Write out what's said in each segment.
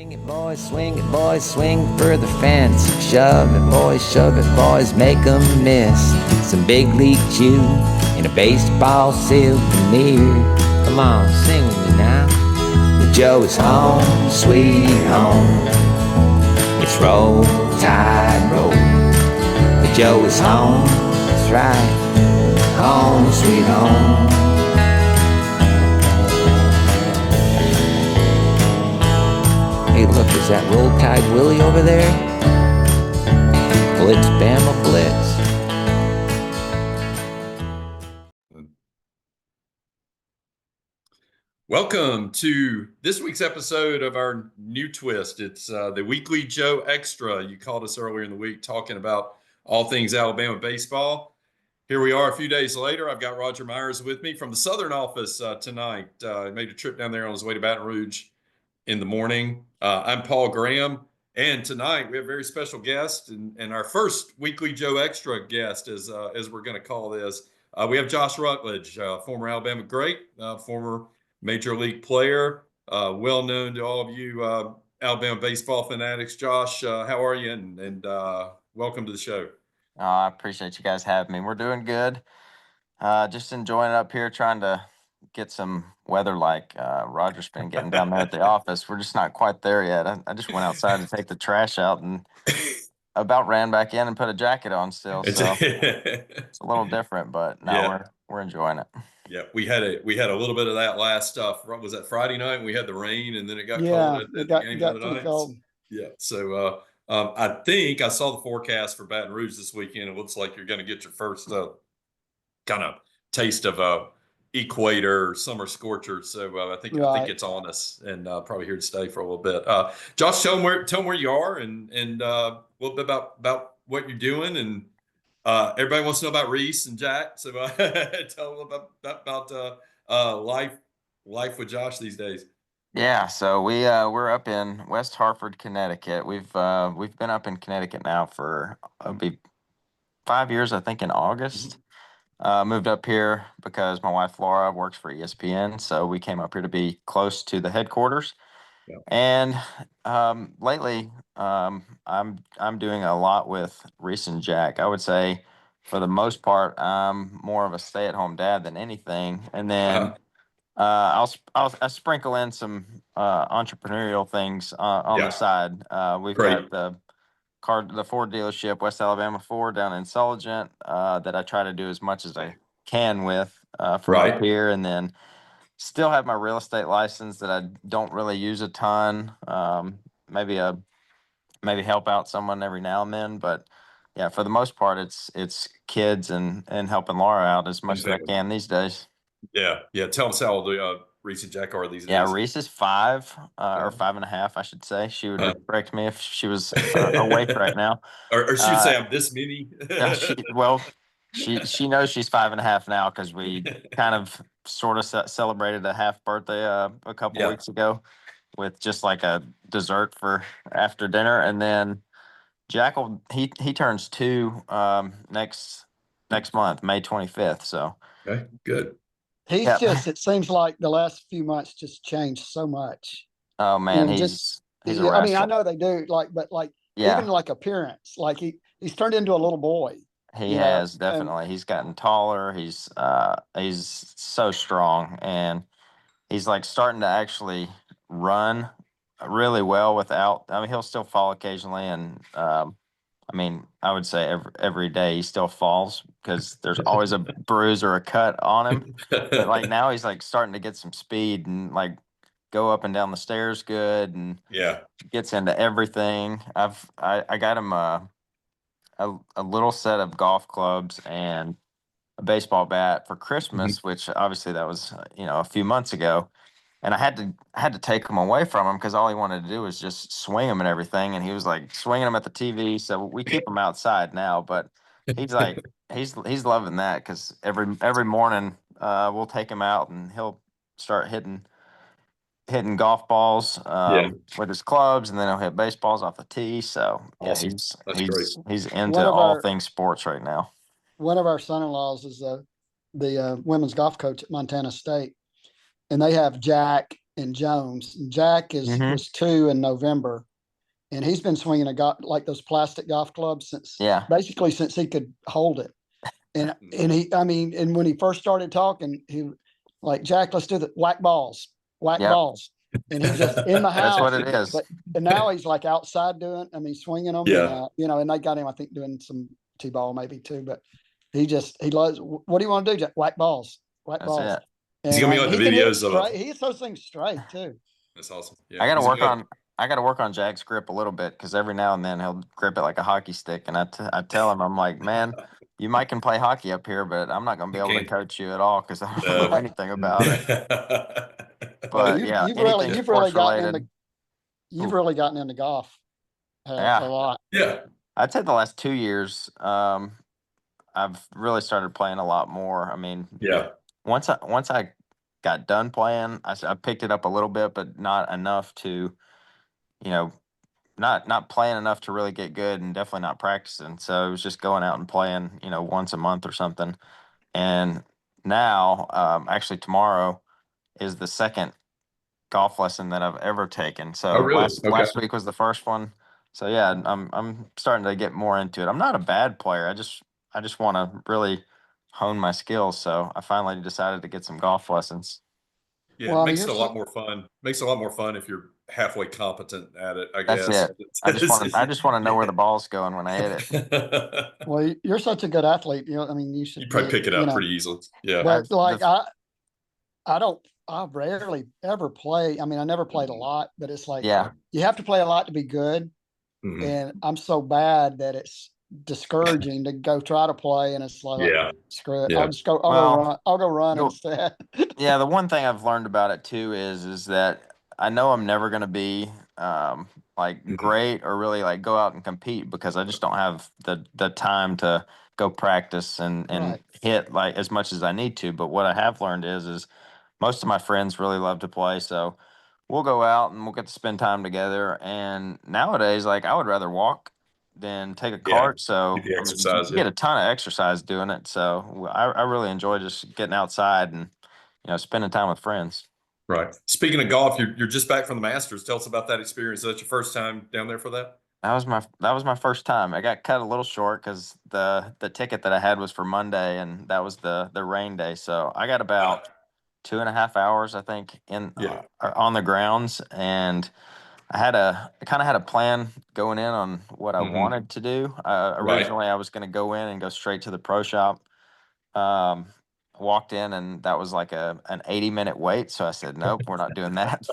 Swing it, boys, swing for the fence. Shove it, boys, make 'em miss. Some big league chew and a baseball souvenir. Come on, sing with me now. The Joe is home, sweet home. It's roll, tide, roll. The Joe is home, that's right. Home, sweet home. Hey, look, is that Roll Tide Willie over there? Blitz, Bama, Blitz. Welcome to this week's episode of our new twist. It's the Weekly Joe Extra. You called us earlier in the week talking about all things Alabama baseball. Here we are a few days later. I've got Roger Myers with me from the Southern office tonight. He made a trip down there on his way to Baton Rouge in the morning. I'm Paul Graham, and tonight we have a very special guest and our first Weekly Joe Extra guest, as we're going to call this. We have Josh Rutledge, former Alabama great, former Major League player, well known to all of you Alabama baseball fanatics. Josh, how are you? And welcome to the show. I appreciate you guys having me. We're doing good. Just enjoying it up here, trying to get some weather like Roger's been getting down there at the office. We're just not quite there yet. I just went outside to take the trash out and about ran back in and put a jacket on still. So it's a little different, but now we're enjoying it. Yeah, we had a little bit of that last stuff. Was that Friday night? We had the rain, and then it got cold at the game the other night. Cold. Yeah, so I think I saw the forecast for Baton Rouge this weekend. It looks like you're going to get your first kind of taste of equator summer scorcher. So I think it's on us, and probably here to stay for a little bit. Josh, tell them where you are, and a little bit about what you're doing, and everybody wants to know about Reese and Jack. So tell them about life with Josh these days. Yeah, so we're up in West Hartford, Connecticut. We've been up in Connecticut now for it'll be 5 years, I think, in August. Moved up here because my wife Laura works for ESPN, so we came up here to be close to the headquarters. Yeah. And lately, I'm doing a lot with Reese and Jack. I would say, for the most part, I'm more of a stay-at-home dad than anything. And then I'll sprinkle in some entrepreneurial things on the side. We've got the Ford dealership, West Alabama Ford, down in Sulligent, that I try to do as much as I can with from up here, and then still have my real estate license that I don't really use a ton. Maybe help out someone every now and then, but yeah, for the most part, it's kids and helping Laura out as much as I can these days. Yeah. Tell us how old Reese and Jack are these days. Yeah, Reese is 5 or 5.5, I should say. She would correct me if she was awake right now. Or she would say I'm this many. She knows she's 5.5 now because we kind of sort of celebrated a half birthday a couple weeks ago with just like a dessert for after dinner, and then Jack he turns 2 next month, May 25th. So okay, good. He's it seems like the last few months just changed so much. Oh man, he's a rascal. I mean, I know they do, even like appearance, like he's turned into a little boy. He has definitely. He's gotten taller. He's so strong, and he's like starting to actually run really well without. I mean, he'll still fall occasionally, and I mean, I would say every day he still falls because there's always a bruise or a cut on him. But like now he's like starting to get some speed and like go up and down the stairs good, and gets into everything. I got him a little set of golf clubs and a baseball bat for Christmas, which obviously that was a few months ago. And I had to take him away from him because all he wanted to do was just swing him and everything. And he was like swinging him at the TV. So we keep him outside now, but he's like, he's loving that because every morning we'll take him out and he'll start hitting golf balls with his clubs, and then he'll hit baseballs off the tee. So awesome. He's into all things sports right now. One of our son-in-laws is the women's golf coach at Montana State. And they have Jack and Jones. And Jack was 2 in November, and he's been swinging like those plastic golf clubs since he could hold it. And and when he first started talking, he like, Jack, let's do the whack balls, and he just in the house. That's what it is. And now he's like outside doing, swinging them. Yeah. And, and they got him, I think, doing some T-ball maybe too. But he loves. What do you want to do, Jack? Whack balls, That's it. He's gonna be like the videos of. He hits those things straight too. That's awesome. Yeah, I got to work on Jack's grip a little bit, because every now and then he'll grip it like a hockey stick, and I tell him, I'm like, man, you might can play hockey up here, but I'm not going to be able to coach you at all, because I don't know anything about it. But you've really gotten into golf a lot. Yeah, I'd say the last 2 years, I've really started playing a lot more. I mean, once I got done playing, I picked it up a little bit, but not enough to, not playing enough to really get good, and definitely not practicing. So it was just going out and playing, once a month or something. And now, actually tomorrow is the second golf lesson that I've ever taken. So really? last week was the first one. So yeah, I'm starting to get more into it. I'm not a bad player. I just want to really hone my skills. So I finally decided to get some golf lessons. Yeah, it makes it a lot more fun. Makes it a lot more fun if you're halfway competent at it, I guess. That's it. I just want to know where the ball's going when I hit it. Well, you're such a good athlete. You should probably pick it up pretty easily. Yeah. But I rarely ever play. I never played a lot, but it's like, you have to play a lot to be good. Mm-hmm. And I'm so bad that it's discouraging to go try to play, and it's like, screw it. Yeah. I'll go run instead. Yeah, the one thing I've learned about it too is that I know I'm never going to be great or really like go out and compete, because I just don't have the time to go practice and hit like as much as I need to. But what I have learned is most of my friends really love to play, so we'll go out and we'll get to spend time together. And nowadays, like, I would rather walk than take a cart. So you get a ton of exercise doing it. So I really enjoy just getting outside and spending time with friends. Right. Speaking of golf, you're just back from the Masters. Tell us about that experience. Is that your first time down there for that? That was my first time. I got cut a little short because the ticket that I had was for Monday, and that was the rain day. So I got about 2.5 hours, I think, on the grounds, and I kind of had a plan going in on what I wanted to do. Originally, I was going to go in and go straight to the pro shop. Walked in, and that was like an 80-minute wait. So I said, nope, we're not doing that.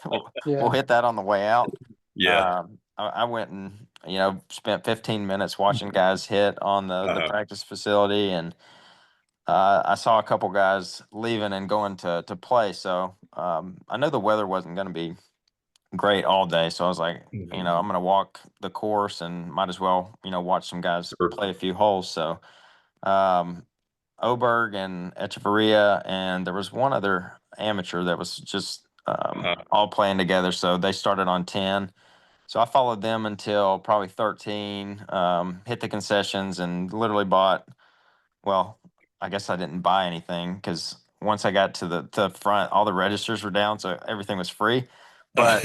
We'll hit that on the way out. Yeah. I went and spent 15 minutes watching guys hit on the practice facility, and I saw a couple guys leaving and going to play. So I know the weather wasn't going to be great all day. So I was like, I'm going to walk the course and might as well, watch some guys play a few holes. So Oberg and Echeverria, and there was one other amateur that was just all playing together. So they started on 10. So I followed them until probably 13, hit the concessions, and literally bought, well, I guess I didn't buy anything, because once I got to the front, all the registers were down, so everything was free. But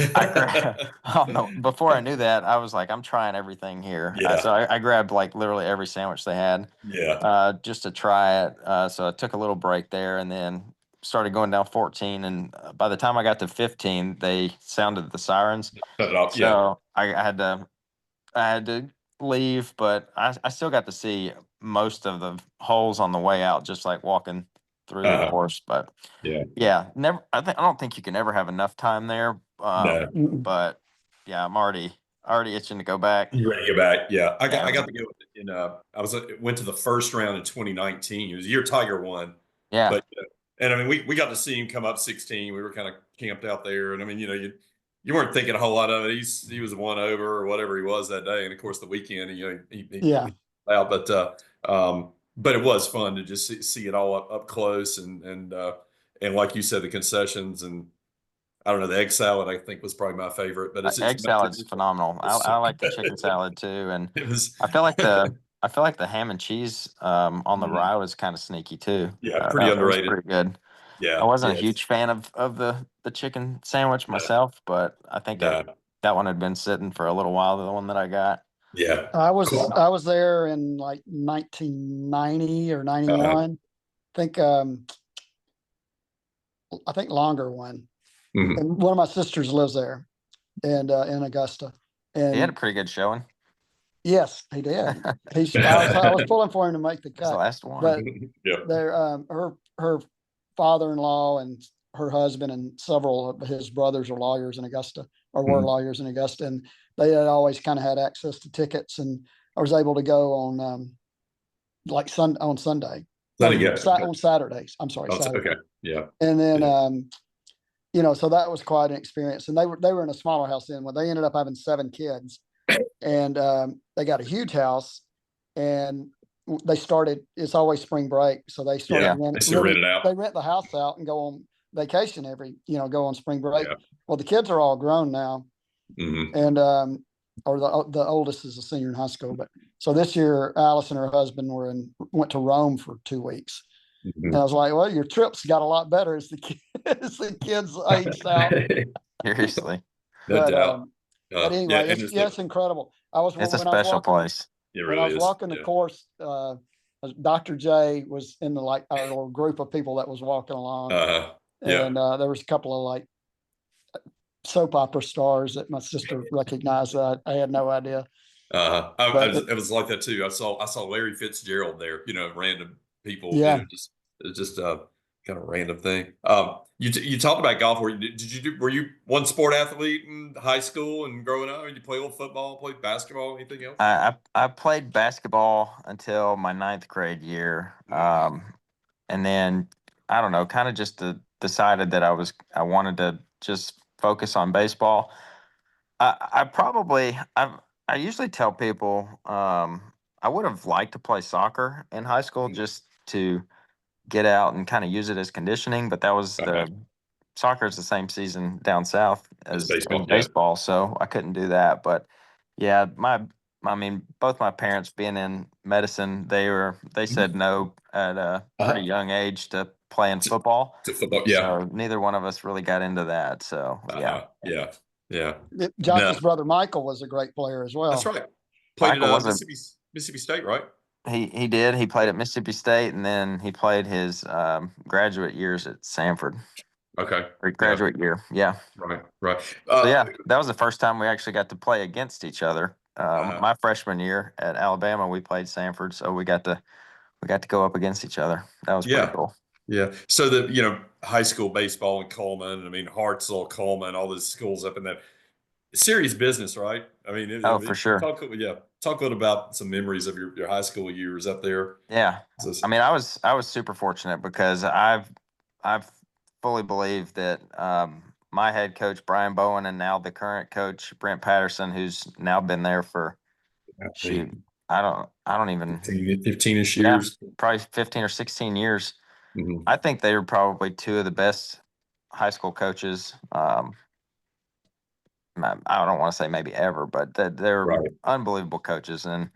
before I knew that, I was like, I'm trying everything here. So I grabbed like literally every sandwich they had, just to try it. So I took a little break there, and then started going down 14. And by the time I got to 15, they sounded the sirens. Cut it off. So I had to leave, but I still got to see most of the holes on the way out, just like walking through the course. But never. I don't think you can ever have enough time there. No. But yeah, I'm already itching to go back. You ready to go back? Yeah, I got to go in. Went to the first round in 2019. It was the year Tiger won. Yeah, but and we got to see him come up 16. We were kind of camped out there, and you weren't thinking a whole lot of it. He was 1 over or whatever he was that day, and of course the weekend, he out. But it was fun to just see it all up close, and like you said, the concessions, and I don't know, the egg salad I think was probably my favorite. But egg salad's phenomenal. I like the chicken salad too, and I feel like the ham and cheese on the rye was kind of sneaky too. Yeah, pretty underrated. Pretty good. Yeah. I wasn't Yeah. a huge fan of the chicken sandwich myself, but I think that one had been sitting for a little while, the one that I got. Yeah. I was there in like 1990 or 91. I think longer one. Mhm. And one of my sisters lives there, and in Augusta. And He had a pretty good showing. yes, he did. I was pulling for him to make the It's the cut. last one. But Yeah. her father-in-law and her husband and several of his brothers are lawyers in Augusta, or were lawyers in Augusta, and they had always kind of had access to tickets, and I was able to go on on Sunday. On Saturdays. I'm sorry, Saturday. Okay. Yeah. And then so that was quite an experience. And they were in a smaller house then. When they ended up having 7 kids, and they got a huge house, and they started. It's always spring break, so they started rent it out. They rent the house out and go on vacation go on spring break. Yeah. Well, the kids are all grown now, and or the oldest is a senior in high school. But so this year, Alice and her husband went to Rome for 2 weeks. And I was like, well, your trips got a lot better as the kids aged out. Seriously. No doubt. But anyway, it's incredible. It's a special place. It really when I was is. walking the course, Dr. J was in our little group of people that was walking along. And there was a couple of like soap opera stars that my sister recognized that I had no idea. It was like that too. I saw Larry Fitzgerald there, random people, just a kind of random thing. You talked about golf. Were you one sport athlete in high school and growing up? Did you play a little football, play basketball, anything else? I played basketball until my 9th grade year. And then I don't know, kind of just decided that I wanted to just focus on baseball. I usually tell people I would have liked to play soccer in high school just to get out and kind of use it as conditioning, but that was soccer is the same season down south as baseball, so I couldn't do that. But yeah, both my parents being in medicine, they said no at a pretty young age to playing football. To football, yeah. So neither one of us really got into that. So yeah. Jockey's brother Michael was a great player as well. That's right. Played at Mississippi State, right? He did. He played at Mississippi State, and then he played his graduate years at Samford. Okay. Or graduate year, yeah. Right. So yeah, that was the first time we actually got to play against each other. My freshman year at Alabama, we played Samford, so we got to go up against each other. That was pretty cool. Yeah. So the high school baseball in Coleman, Hartselle, Coleman, all those schools up in that serious business, right? For sure. Talk a little about some memories of your high school years up there. Yeah. I was super fortunate because I've fully believe that my head coach Brian Bowen and now the current coach Brent Patterson, who's now been there for I don't even 15-ish years, probably 15 or 16 years. Mm-hmm. I think they were probably 2 of the best high school coaches. I don't want to say maybe ever, but they're unbelievable coaches, and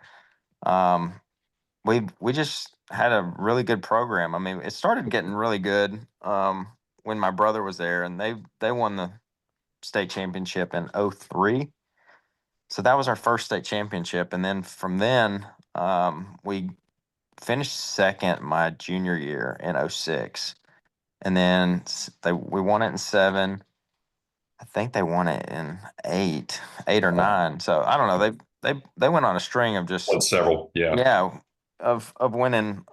we just had a really good program. It started getting really good when my brother was there, and they won the state championship in 2003. So that was our first state championship, and then from then we finished second my junior year in 2006, and then we won it in 2007. I think they won it in 2008 or 2009. So I don't know. They went on a string of just several, of winning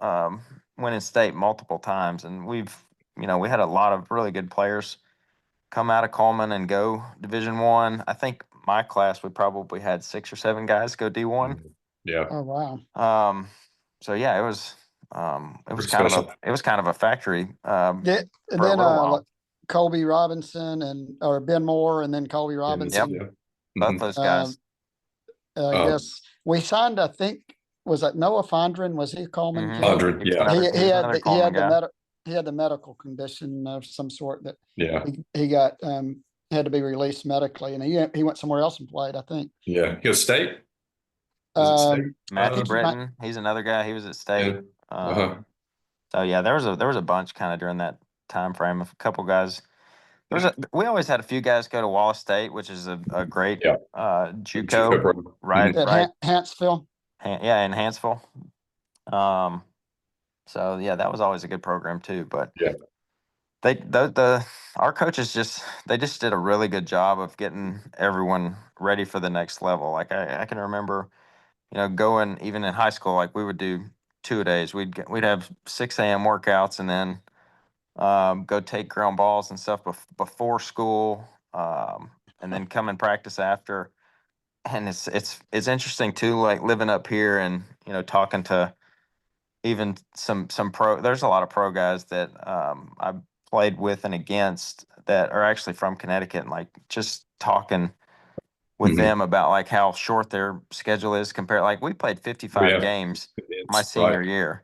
state multiple times, and we had a lot of really good players come out of Coleman and go Division I. I think my class we probably had 6 or 7 guys go D1. Yeah. Oh wow. So yeah, it was kind of a factory. And then Colby Robinson or Ben Moore, and then Colby Robinson. Yep. Both those guys. I guess we signed. I think was that Noah Fondren? Was he Coleman? Fondren, yeah. He had the medical condition of some sort that he got had to be released medically, and he went somewhere else and played. I think. Yeah, he was State. Matthew Britton, he's another guy. He was at State. So yeah, there was a bunch kind of during that time frame of a couple guys. We always had a few guys go to Wallace State, which is a great JUCO, program. right? At Right. Huntsville. Yeah, in Hansville. So yeah, that was always a good program too. But our coaches just did a really good job of getting everyone ready for the next level. Like I can remember, going even in high school, like we would do 2-a-days. We'd have 6 a.m. workouts and then go take ground balls and stuff before school, and then come and practice after. And it's interesting too, like living up here and talking to even some pro. There's a lot of pro guys that I played with and against that are actually from Connecticut, and like just talking with them about like how short their schedule is compared. Like we played 55 games my senior year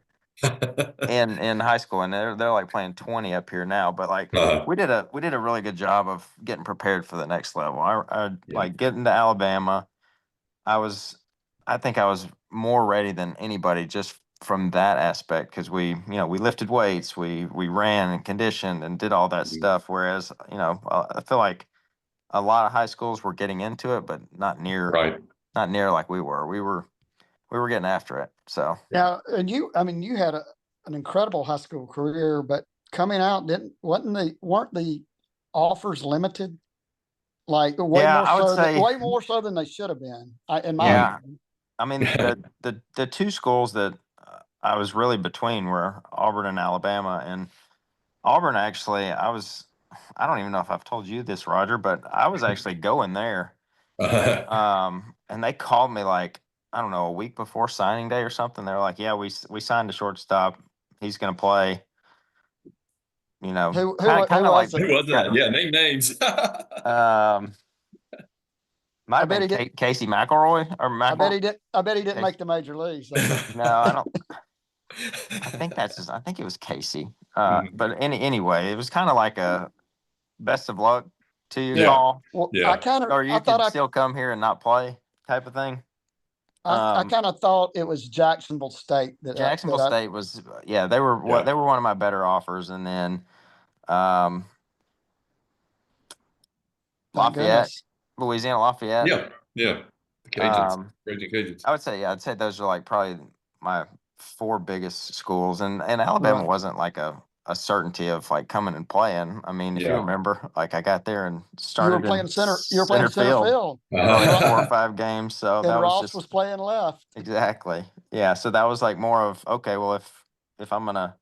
in high school, and they're like playing 20 up here now. But like we did a really good job of getting prepared for the next level. I like getting to Alabama. I think I was more ready than anybody just from that aspect because we lifted weights, we ran and conditioned and did all that stuff. Whereas I feel like a lot of high schools were getting into it, but not near like we were. We were getting after it. So now, and you had an incredible high school career, but coming out weren't the offers limited? Like way more so than they should have been. In my opinion. I mean the two schools that I was really between were Auburn and Alabama, and Auburn actually I don't even know if I've told you this, Roger, but I was actually going there. And they called me like, I don't know, a week before signing day or something. They're like, yeah, we signed a shortstop. He's going to play. Who kind of like who was that? Yeah, name names. Might have been Casey McElroy or I bet he didn't make the major leagues. So. No, I don't. I think it was Casey. But anyway, it was kind of like a best of luck to you call. Well, or you could still come here and not play type of thing. I kind of thought it was Jacksonville State. State was they were they were one of my better offers, and then Lafayette, Louisiana Lafayette. Yeah. The Cajuns. Cajuns. I'd say those are like probably my 4 biggest schools, and Alabama wasn't like a certainty of like coming and playing. I mean, if you remember, like I got there and started. You were playing center field. Like 4 or 5 games, so and that Ross was playing left. Exactly. Yeah, so that was like more of okay. Well, if I'm gonna,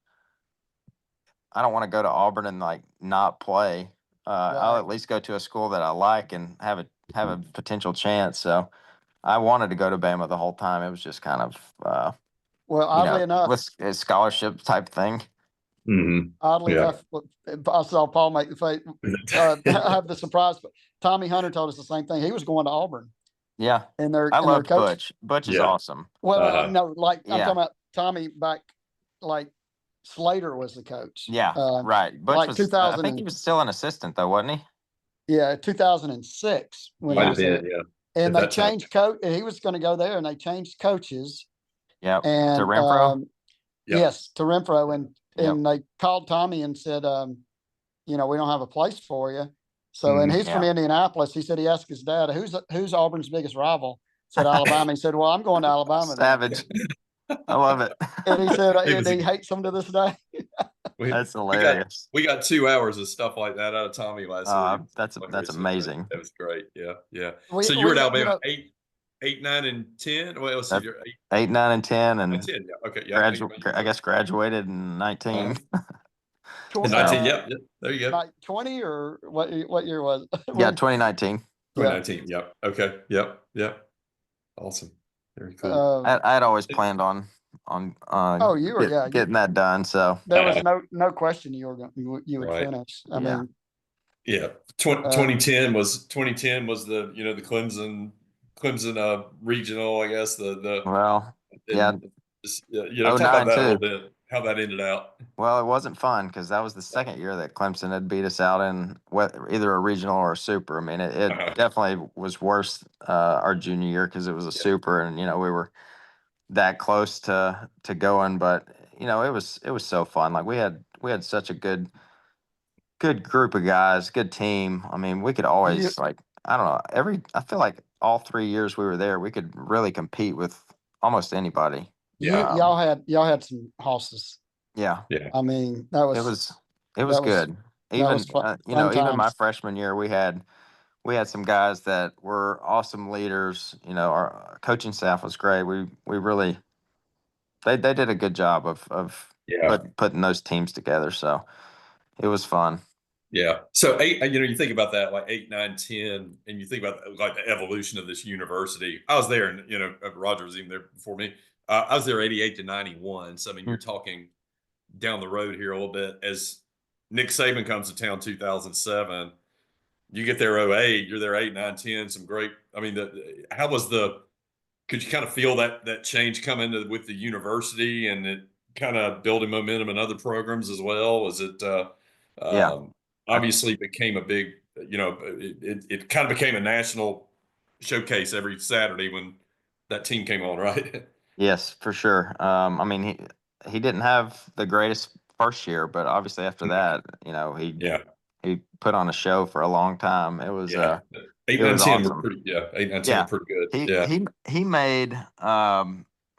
I don't want to go to Auburn and like not play. I'll at least go to a school that I like and have a potential chance. So I wanted to go to Bama the whole time. It was just kind of oddly enough, with a scholarship type thing. Oddly enough, I saw Paul make the face. Have the surprise, but Tommy Hunter told us the same thing. He was going to Auburn. Yeah, and I love Butch. Butch is awesome. Well, no, like I'm talking about Tommy back, like Slater was the coach. Yeah, right. Butch was. 2000. I think he was still an assistant though, wasn't he? Yeah, 2006 when he was there. Yeah. And they changed coach. He was going to go there, and they changed coaches. Yeah, and to Renfro. Yes, to Renfro, and they called Tommy and said, we don't have a place for you. So, and he's from Indianapolis. He said he asked his dad, who's Auburn's biggest rival? Said Alabama. He said, well, I'm going to Alabama. Savage. I love it. And he said, and he hates them to this day. That's hilarious. We got 2 hours of stuff like that out of Tommy last week. That's amazing. That was great. Yeah. So you were at Alabama 8, 9, and 10. What else? 8, 9, and 10, and 10. Yeah. Okay. Yeah. I guess graduated in 19. 19. Yep. There you go. Like 20 or what year was it? Yeah, 2019. 2019. Yep. Okay. Yep. Awesome. Very cool. I had always planned on getting that done. So there was no question you would finish. I mean, 2010 was the the Clemson regional, I guess talk about that a little bit, how that ended out. Well, it wasn't fun because that was the second year that Clemson had beat us out in either a regional or a super. I mean, it definitely was worse our junior year because it was a super, and we were that close to going, but it was so fun. Like we had such a good good group of guys, good team. I mean, we could always I don't know, I feel like all 3 years we were there, we could really compete with almost anybody. Yeah. Y'all had some hosses. Yeah. Yeah. I mean, it was good. Even even my freshman year, we had some guys that were awesome leaders. Our coaching staff was great. We really they did a good job of putting those teams together. So it was fun. Yeah. So you think about that, like 8, 9, 10, and you think about like the evolution of this university. I was there, and Roger was even there before me. I was there 88 to 91. So I mean, you're talking down the road here a little bit. As Nick Saban comes to town 2007, you get there 08, you're there 8, 9, 10. Some great. I mean, could you kind of feel that change come into with the university and it kind of building momentum in other programs as well? Was it? Obviously became a big, it kind of became a national showcase every Saturday when that team came on, right? Yes, for sure. I mean, he didn't have the greatest first year, but obviously after that, he put on a show for a long time. It was 8, 9, 10 were pretty. Yeah, 8, 9, 10 were pretty good.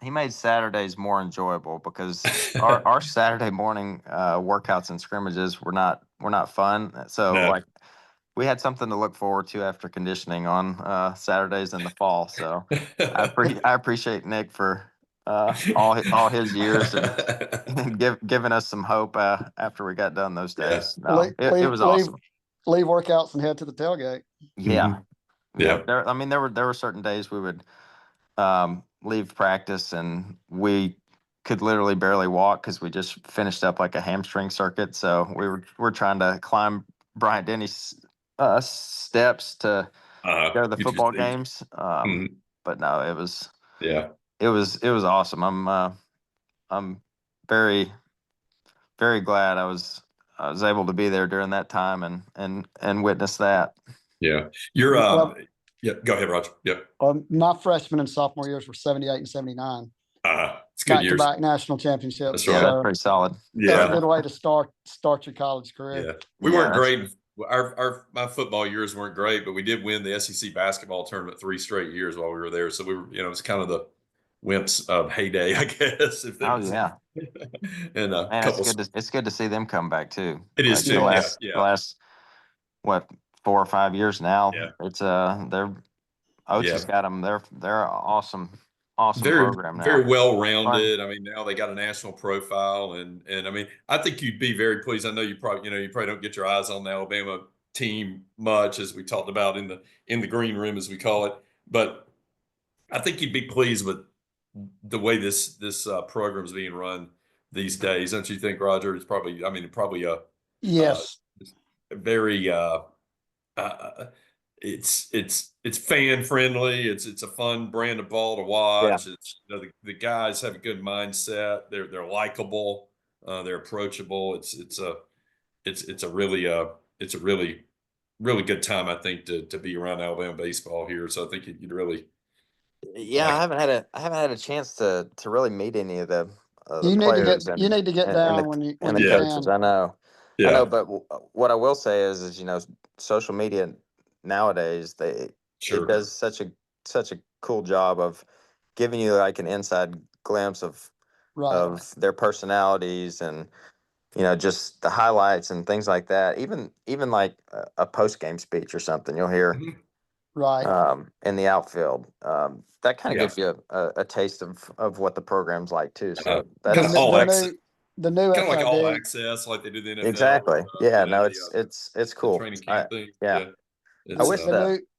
He made Saturdays more enjoyable because our Saturday morning workouts and scrimmages were not fun. So we had something to look forward to after conditioning on Saturdays in the fall. So I appreciate Nick for all his years and giving us some hope after we got done those days. No, it was awesome. Leave workouts and head to the tailgate. Yeah. Yeah. There were certain days we would leave practice and we could literally barely walk because we just finished up like a hamstring circuit. So we're trying to climb Bryant Denny's steps to go to the football games. But no, it was awesome. I'm very, very glad I was able to be there during that time and witness that. Yeah. You're yeah, go ahead, Roger. Yep. My freshman and sophomore years were 78 and 79. It's good years. Back-to-back national championships. That's right. Yeah, that's pretty solid. Yeah. That's a good way to start your college career. Yeah. We weren't great. My football years weren't great, but we did win the SEC basketball tournament 3 straight years while we were there. So we were, it was kind of the Wimps of heyday, I guess. Yeah. And it's good to see them come back too. It is too. The last what 4 or 5 years now. Yeah. It's Oates has got them. They're awesome very, program now. Very well rounded. I mean, now they got a national profile, and I mean, I think you'd be very pleased. I know you probably don't get your eyes on the Alabama team much, as we talked about in the green room, as we call it, but I think you'd be pleased with the way this program is being run these days, don't you think, Roger? It's probably a yes, very it's fan friendly. It's a fun brand of ball to watch. Yeah. It's the guys have a good mindset. They're likable. They're approachable. It's a really good time, I think, to be around Alabama baseball here. So I think you'd really. Yeah, I haven't had a chance to really meet any of the you players. You need to get down when you coaches. can. I know. But what I will say is social media nowadays it does such a cool job of giving you like an inside glimpse of their personalities and just the highlights and things like that. Even like a post game speech or something you'll hear. Mm-hmm. In the outfield. That kind of gives you a taste of what the program's like too. So that's kind of all access. The new kind of like all access, like they do the NFL. Exactly. It's cool. Training camp thing. I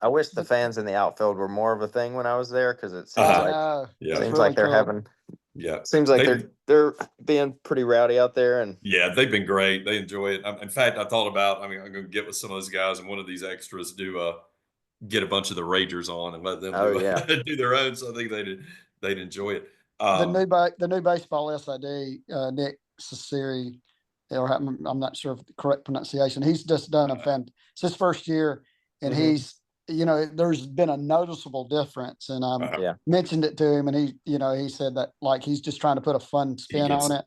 wish the fans in the outfield were more of a thing when I was there, because it seems like they're having. Yeah, seems like they're being pretty rowdy out there, and they've been great. They enjoy it. In fact, I thought about. I'm going to get with some of those guys, and one of these extras get a bunch of the Ragers on and let them do their own. So I think they'd enjoy it. The new baseball SID, Nick Ciceri, or I'm not sure of the correct pronunciation. He's just done it's his first year, and he's there's been a noticeable difference, and mentioned it to him, and he said that like he's just trying to put a fun spin on it,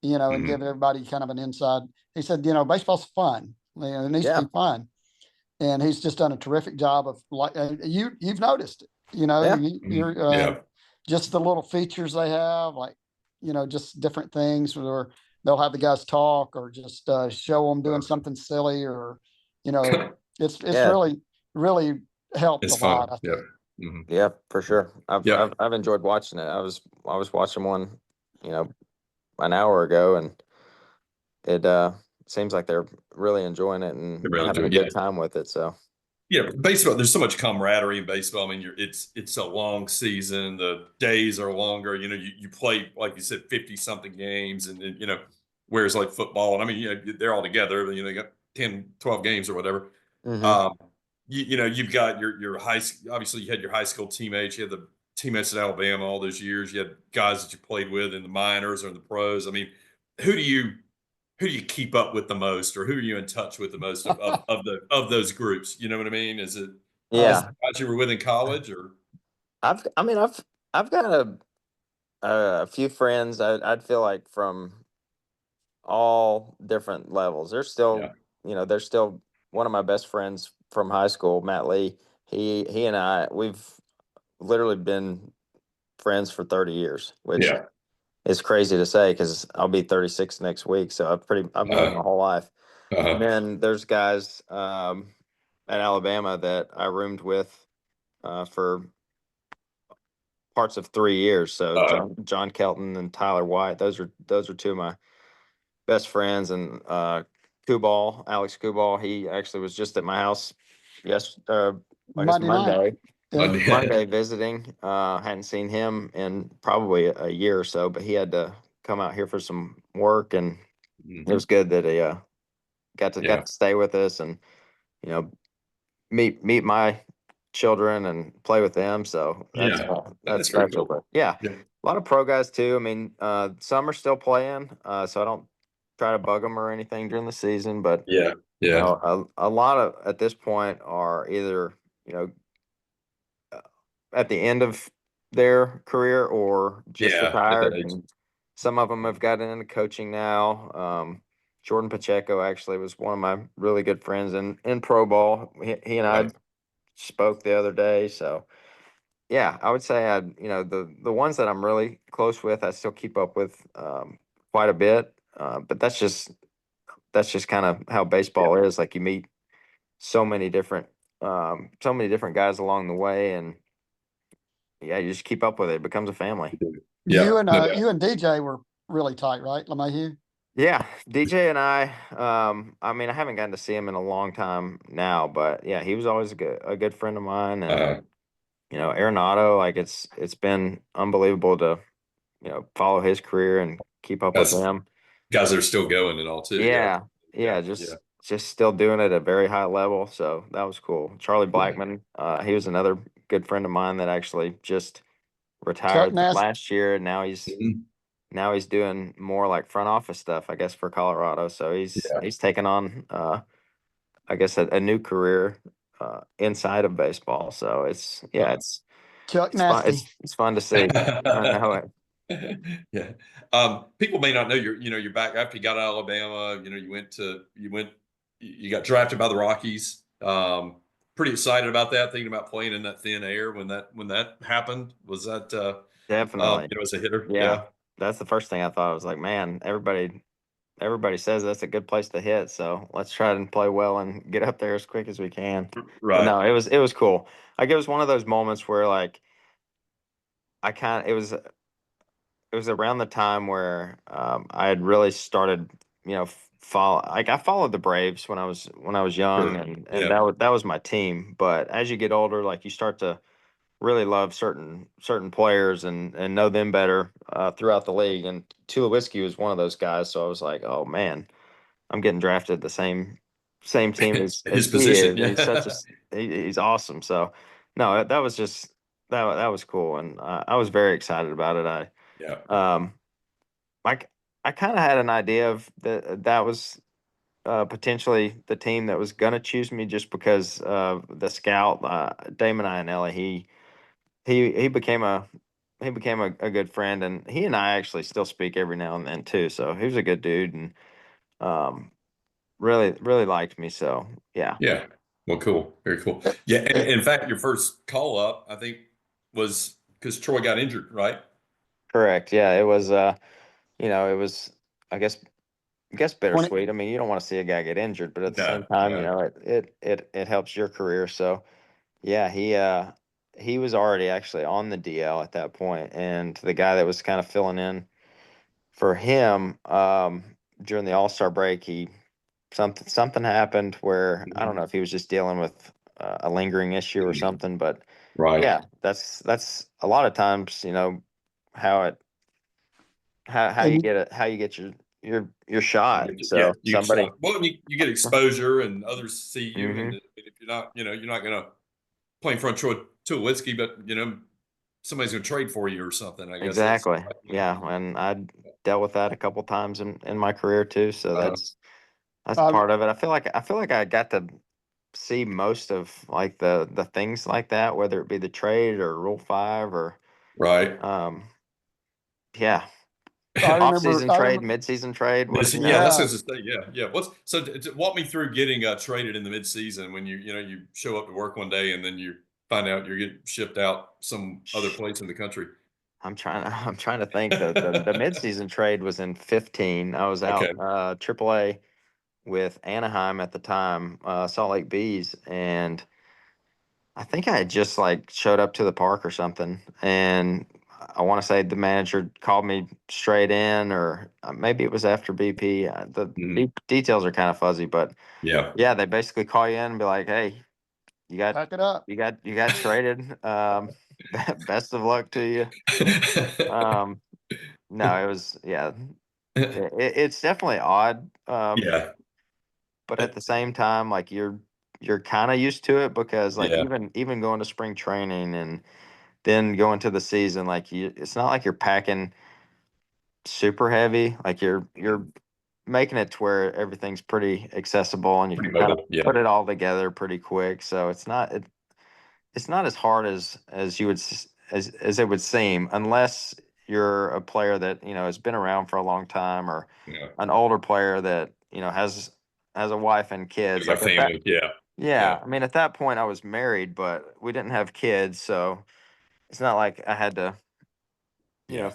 and give everybody kind of an inside. He said, baseball's fun. It needs to be fun. And he's just done a terrific job of like you've noticed it. You're just the little features they have, like just different things, or they'll have the guys talk, or just show them doing something silly, or it's really helped a lot. I think. Yeah, for sure. I've enjoyed watching it. I was watching one, an hour ago, and it seems like they're really enjoying it and having a good time with it. So yeah, baseball. There's so much camaraderie in baseball. I mean, it's a long season. The days are longer. You play, like you said, 50 something games, and whereas like football, and I mean, they're all together. They got 10, 12 games or whatever. You've got your high. Obviously, you had your high school teammates. You had the teammates at Alabama all those years. You had guys that you played with in the minors or in the pros. I mean, who do you keep up with the most, or who are you in touch with the most of those groups? You know what I mean? Is it guys you were with in college, or I've got a few friends. I'd feel like from all different levels. They're still, they're still one of my best friends from high school, Matt Lee. He and we've literally been friends for 30 years, which is crazy to say because I'll be 36 next week. So I've known him my whole life. And then there's guys at Alabama that I roomed with for parts of 3 years. So John Kelton and Tyler White, those are two of my best friends. And Alex Kubal, he actually was just at my house Monday. Monday visiting. Hadn't seen him in probably a year or so, but he had to come out here for some work, and it was good that he got to stay with us and meet my children and play with them. So that's special. Cool. But a lot of pro guys too. I mean, some are still playing, so I don't try to bug them or anything during the season. But a lot of at this point are either at the end of their career or just retired. And some of them have gotten into coaching now. Jordan Pacheco actually was one of my really good friends in pro ball. He and I spoke the other day. So yeah, I would say the ones that I'm really close with, I still keep up with quite a bit. But that's just kind of how baseball is. Like you meet so many different guys along the way, and you just keep up with it. It becomes a family. You and DJ were really tight, right, LeMahieu? Yeah, DJ and I mean, I haven't gotten to see him in a long time now, but yeah, he was always a good friend of mine. And Arenado, like it's been unbelievable to follow his career and keep up with him. Guys that are still going and all too. Just still doing it at a very high level. So that was cool. Charlie Blackmon, he was another good friend of mine that actually just retired last year, and now he's doing more like front office stuff, I guess, for Colorado. So he's taken on I guess a new career inside of baseball. So it's Chuck Nasty. It's fun to see. I know it. People may not know you're back after you got out of Alabama. You got drafted by the Rockies. Pretty excited about that, thinking about playing in that thin air when that happened. Was that definitely as a hitter? Yeah, that's the first thing I thought. I was like, man, everybody says that's a good place to hit, so let's try and play well and get up there as quick as we can. Right. But no, it was cool. Like it was one of those moments where like it was around the time where I had really started, I followed the Braves when I was young, and that was my team. But as you get older, like you start to really love certain players and know them better throughout the league. And Tulowitzki was one of those guys. So I was like, oh man, I'm getting drafted the same team as his he position. is. He's awesome. So no, that was just that was cool, and I was very excited about it. I kind of had an idea of that was potentially the team that was going to choose me just because the scout Damon Ionelli, he became a good friend, and he and I actually still speak every now and then too. So he was a good dude, and really liked me. So yeah. Yeah. Well, cool. Very cool. Yeah. And in fact, your first call up, I think, was because Troy got injured, right? Correct. Yeah, it was. It was. I guess 20, bittersweet. I mean, you don't want to see a guy get injured, but at the No, same time, no. it helps your career. So yeah, he was already actually on the DL at that point, and the guy that was kind of filling in for him during the All-Star break, he something happened where I don't know if he was just dealing with a lingering issue or something, but Right. yeah, that's a lot of times, how it how you and get it, how you get your shot. Yeah, So you somebody. shot. Well, you get exposure, and others see you, and Hmm. if you're not, you're not going to play in front of Troy Tulowitzki, but somebody's going to trade for you or something. I guess that's Exactly. Yeah, and I dealt with that a couple times in my career too. So that's um, part of it. I feel like I got to see most of like the things like that, whether it be the trade or Rule 5 or right. um yeah, I off remember, season trade, mid season trade. What Yeah, that's yeah, what I was gonna say. Yeah, yeah. Walk me through getting traded in the midseason when you show up to work one day and then you find out you're getting shipped out some other place in the country. I'm trying to think. The mid season trade was in 15. I was out Okay. AAA with Anaheim at the time, Salt Lake Bees, and I think I had just like showed up to the park or something, and I want to say the manager called me straight in, or maybe it was after BP. The Mhm. details are kind of fuzzy, but Yeah. yeah, they basically call you in and be like, "Hey, you got pack it up. you got traded. Best of luck to you." Um, no, it was yeah, it's definitely odd. Yeah. But at the same time, like you're kind of used to it because like Yeah. even going to spring training and then going to the season, like it's not like you're packing super heavy. Like you're making it to where everything's pretty accessible and you Pretty can kind of mobile. Yeah. put it all together pretty quick. So it's not as hard as you would as it would seem, unless you're a player that has been around for a long time, or Yeah. an older player that has a wife and kids. Got Like at that, family. Yeah. yeah. Yeah. I mean, at that point, I was married, but we didn't have kids, so it's not like I had to Yeah.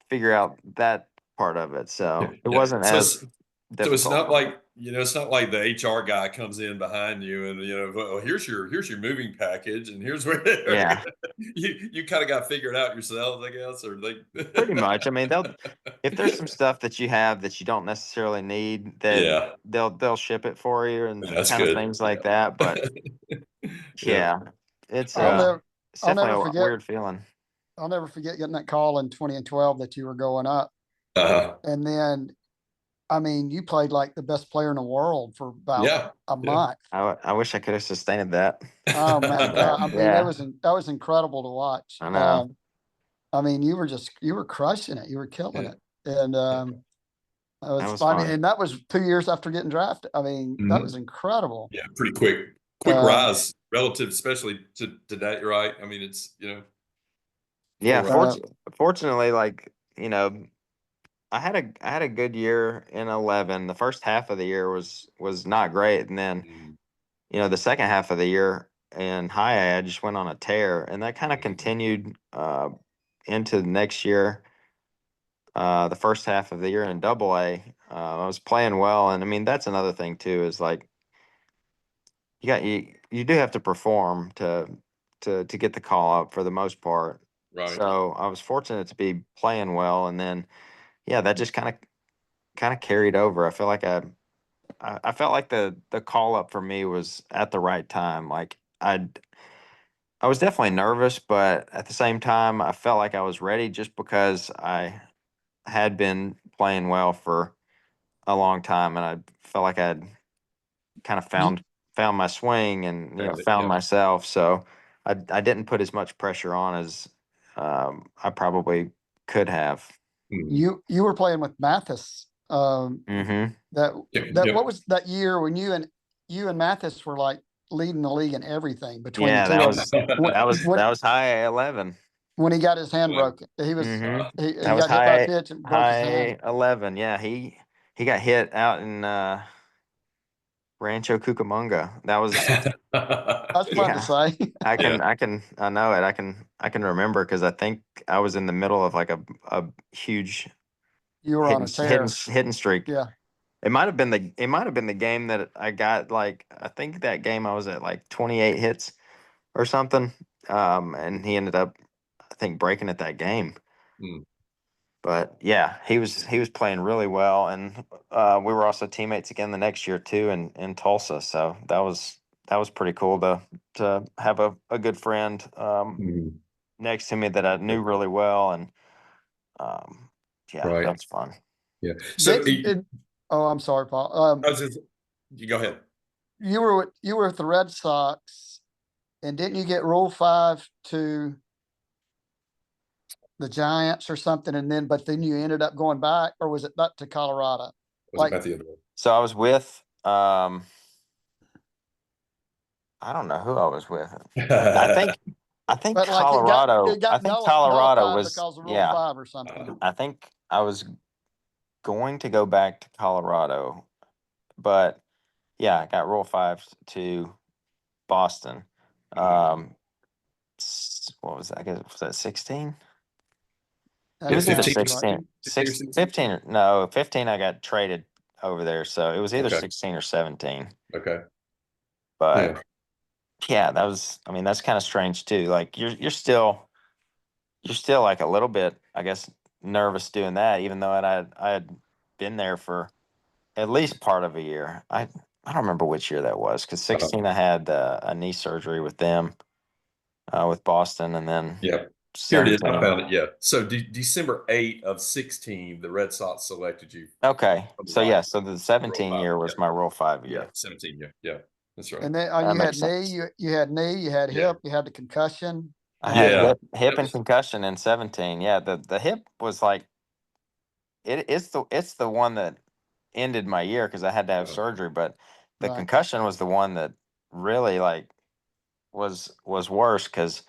figure out that part of it. Yeah. So it Yeah. wasn't So as it's difficult. not like it's not like the HR guy comes in behind you and well, here's your moving package and here's where Yeah. you kind of got figured out yourselves, I guess, or they. Pretty much. I mean, if there's some stuff that you have that you don't necessarily need, then Yeah, they'll ship it for you and that's kind of good. things like that. But Yeah. yeah, it's I'll Yeah. never, it's I'll definitely never a forget. weird feeling. I'll never forget getting that call in 2012 that you were going up, Uh-huh. and then, I mean, you played like the best player in the world for about Yeah. a Yeah. month. I wish I could have sustained that. Oh my But God! I mean, yeah, that was incredible to watch. I know. I mean, you were crushing it. You were killing Yeah. it, and that That was was funny. fun. And that was 2 years after getting drafted. I mean, that was Mhm. incredible. Yeah. Pretty quick Um, rise relative, especially to today, right? I mean, it's Yeah, full rise. fortunately, like I had a good year in 11. The first half of the year was not great, and then Mhm. the second half of the year in high A, I just went on a tear, and that kind of Mhm. continued into the next year. The first half of the year in Double A, I was playing well, and I mean that's another thing too is like you do have to perform to get the call up for the most part. Right. So I was fortunate to be playing well, and then yeah, that just kind of carried over. I feel like I felt like the call up for me was at the right time. Like I was definitely nervous, but at the same time, I felt like I was ready just because I had been playing well for a long time, and I felt like I'd kind of you, found my swing and Found it. found Yeah. myself. So I didn't put as much pressure on as I probably could have. Mhm. you were playing with Mathis. Hmm. That Yep. that what Yep. was that year when you and Mathis were like leading the league in everything between the Yeah, two that of you. was that was When that was high 11. when he got his hand Well, broken, he was That he was got hit by a high pitch and broke his hand. high 11. Yeah, he got hit out in Rancho Cucamonga. That was That's fun to say. I know it. I can remember because I think I was in the middle of like a huge You were on a tear. hidden streak. Yeah. It might have been the game that I got, like, I think that game I was at like 28 hits or something. And he ended up, I think, breaking it that game. Mm. But yeah, he was playing really well, and we were also teammates again the next year too in Tulsa. So that was pretty cool to have a good friend next to me that I knew really well, and yeah, Right. that's fun. Yeah. So oh, I'm sorry, Paul. You go ahead. You were with the Red Sox, and didn't you get Rule 5 to the Giants or something, but then you ended up going back, or was it back to Colorado? Was it back the other way? So I was with I don't know who I was with. I think But Colorado. it got I think Colorado was because of Rule 5 or something. I think I was going to go back to Colorado, but yeah, I got Rule 5 to Boston. What was that? I guess was that 16? It was either 16. 15. No, 15. I got traded over there, so it was either 16 or 17. Okay. But yeah, that was. I mean, that's kind of strange too. Like you're still like a little bit, I guess, nervous doing that, even though I had been there for at least part of a year. I don't remember which year that was, because 16 I had a knee surgery with them, with Boston, and then here it is. I found it. Yeah. So December 8 of 16, the Red Sox selected you. Okay. So yeah, so the 17 year was my Rule 5 year. Yeah, 17 year. Yeah, that's right. And then you had knee, you had hip, you had the concussion. I had hip and concussion in 17. Yeah, the hip was like it's the one that ended my year because I had to have surgery, but the concussion was the one that really like was worse, because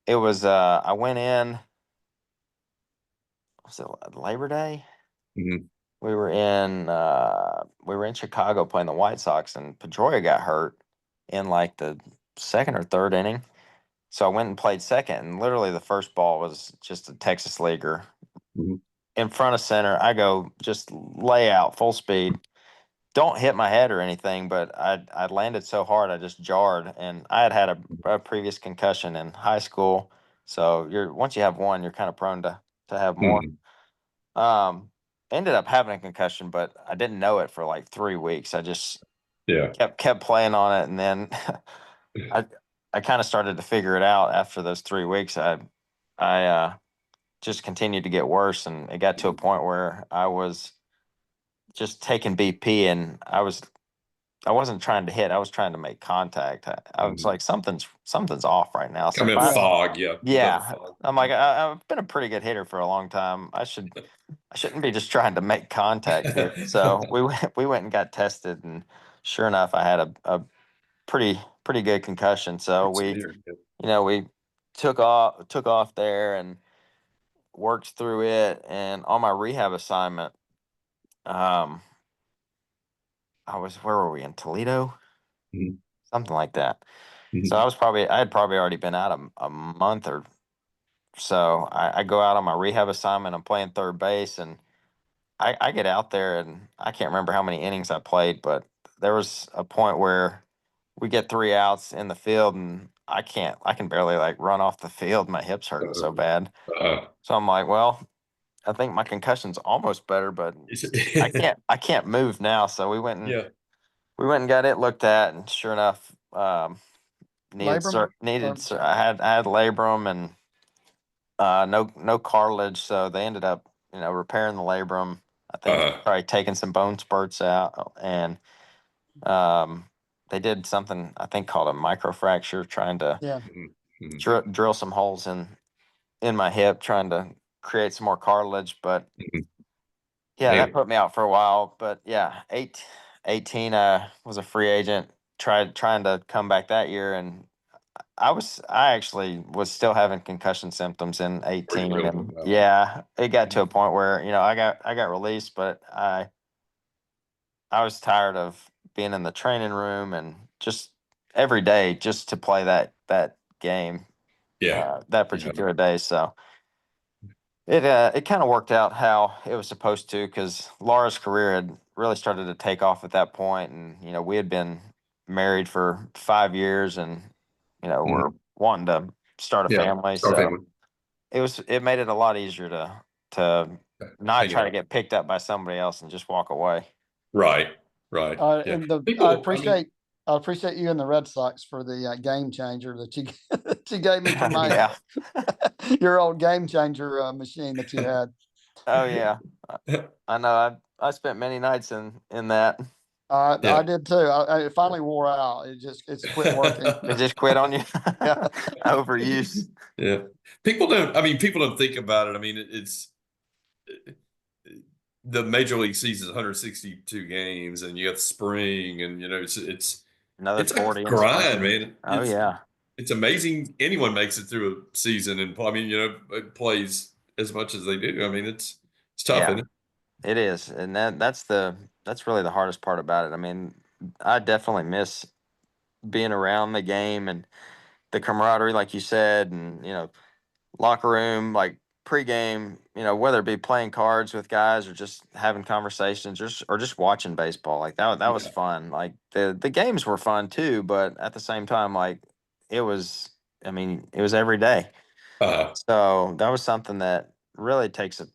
it was I went in, was it Labor Day? Mm-hmm. We were in Chicago playing the White Sox, and Pedroia got hurt in like the second or third inning. So I went and played second, and literally the first ball was just a Texas leaguer in front of center. I go just lay out full speed. Don't hit my head or anything, but I landed so hard I just jarred, and I had a previous concussion in high school. So once you have one, you're kind of prone to have more. Ended up having a concussion, but I didn't know it for like 3 weeks. I just kept playing on it, and then I kind of started to figure it out after those 3 weeks. I just continued to get worse, and it got to a point where I was just taking BP, and I wasn't trying to hit. I was trying to make contact. I was like, something's off right now. So I'm in fog. Yeah. I'm like, I've been a pretty good hitter for a long time. I shouldn't be just trying to make contact here. So we went and got tested, and sure enough, I had a pretty good concussion. So we took off there and worked through it. And on my rehab assignment, where were we, in Toledo? Something like that. So I had probably already been out a month or so. I go out on my rehab assignment. I'm playing third base, and I get out there, and I can't remember how many innings I played, but there was a point where we get 3 outs in the field, and I can barely like run off the field. My hips hurting so bad. So I'm like, well, I think my concussion's almost better, but I can't move now. So we went and got it looked at, and sure enough, I had labrum and no cartilage. So they ended up repairing the labrum. I think probably taking some bone spurts out, and they did something I think called a microfracture, trying to drill some holes in my hip, trying to create some more cartilage. But that put me out for a while. But 18 was a free agent, trying to come back that year, and I actually was still having concussion symptoms in 18. And it got to a point where I got released, but I was tired of being in the training room and just every day just to play that game. Yeah. That particular day. So it kind of worked out how it was supposed to, because Laura's career had really started to take off at that point, and we had been married for 5 years, and we're wanting to start a family. Start So family. it made it a lot easier to not try to get picked up by somebody else and just walk away. Right. Yeah. And I appreciate you and the Red Sox for the game changer that you that you gave me for my your old game changer machine that you had. Oh yeah, I know. I spent many nights in that. I did too. It finally wore out. It's quit working. It just quit on you. Overuse. Yeah. People don't think about it. I mean, it's the Major League season is 162 games, and you got spring, and it's another 40 a grind, man. Yeah. It's amazing anyone makes it through a season, and it plays as much as they do. I mean, it's tough, isn't it? It is, and that's really the hardest part about it. I mean, I definitely miss being around the game and the camaraderie, like you said, and locker room, like pregame, whether it be playing cards with guys or just having conversations, or just watching baseball. Like that was fun. Like the games were fun too, but at the same time, like it was every day. So that was something that really takes a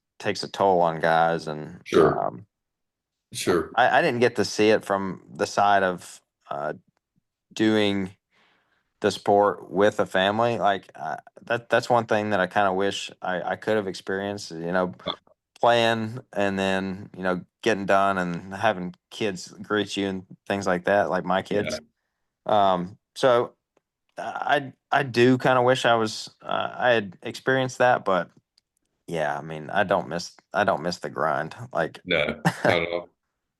toll on guys. And sure. I didn't get to see it from the side of doing the sport with a family. Like that's one thing that I kind of wish I could have experienced, playing and then, getting done and having kids greet you and things like that, like my kids. So I do kind of wish I had experienced that, but yeah, I mean, I don't miss the grind. Like, no, not at all.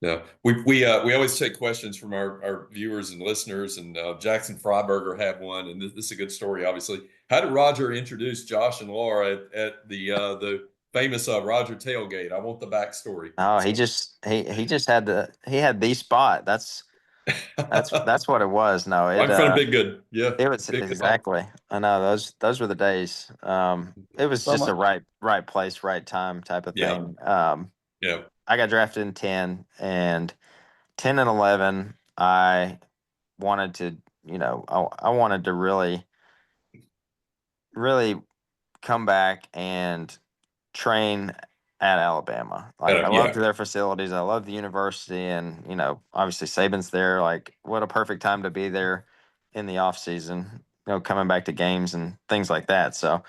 No, we always take questions from our viewers and listeners, and Jackson Freiberger had one, and this is a good story. Obviously, how did Roger introduce Josh and Laura at the famous Roger tailgate? I want the backstory. Oh, he just had the spot. That's what it was. No, right in front of Big Good. Yeah, it was exactly. I know those were the days. It was just a right place, right time type of thing. Yeah. I got drafted in 10, and 10 and 11, I wanted to, I wanted to really, really come back and train at Alabama. Like I loved their facilities. I loved the university, and, obviously Saban's there. Like, what a perfect time to be there in the off season, coming back to games and things like that. So,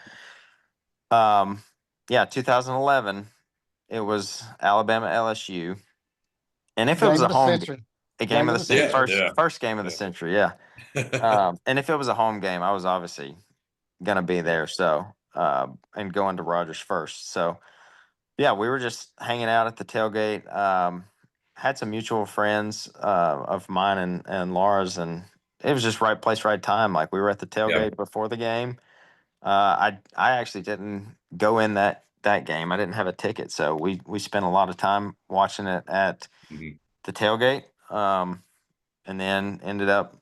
2011, it was Alabama LSU. And if it was a home game of the century, first game of the century, and if it was a home game, I was obviously gonna be there. So, and going to Rogers first. So, yeah, we were just hanging out at the tailgate. Had some mutual friends of mine and Laura's, and it was just right place, right time. Like we were at the tailgate before the game. I actually didn't go in that game. I didn't have a ticket, so we spent a lot of time watching it at the tailgate, and then ended up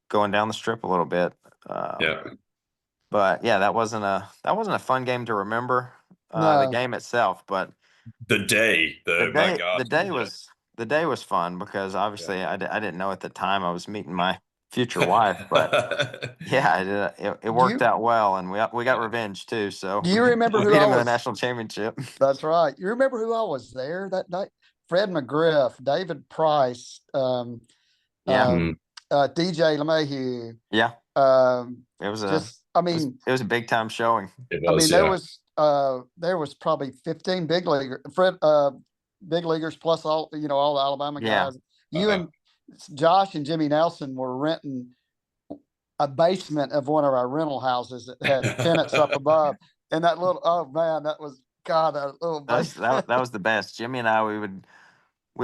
going down the strip a little bit. But yeah, that wasn't a fun game to remember. The game itself, but the day was fun, because obviously I didn't know at the time I was meeting my future wife, but yeah, it worked out well, and we got revenge too. So do you remember who beat him in the national championship? That's right. You remember who I was there that night? Fred McGriff, David Price, DJ LeMahieu. Yeah. It was it was a big time showing. There was probably 15 big leaguers, big leaguers plus all the Alabama guys. You and Josh and Jimmy Nelson were renting a basement of one of our rental houses that had tenants up above, and that little that was that little that was the best. Jimmy and I, we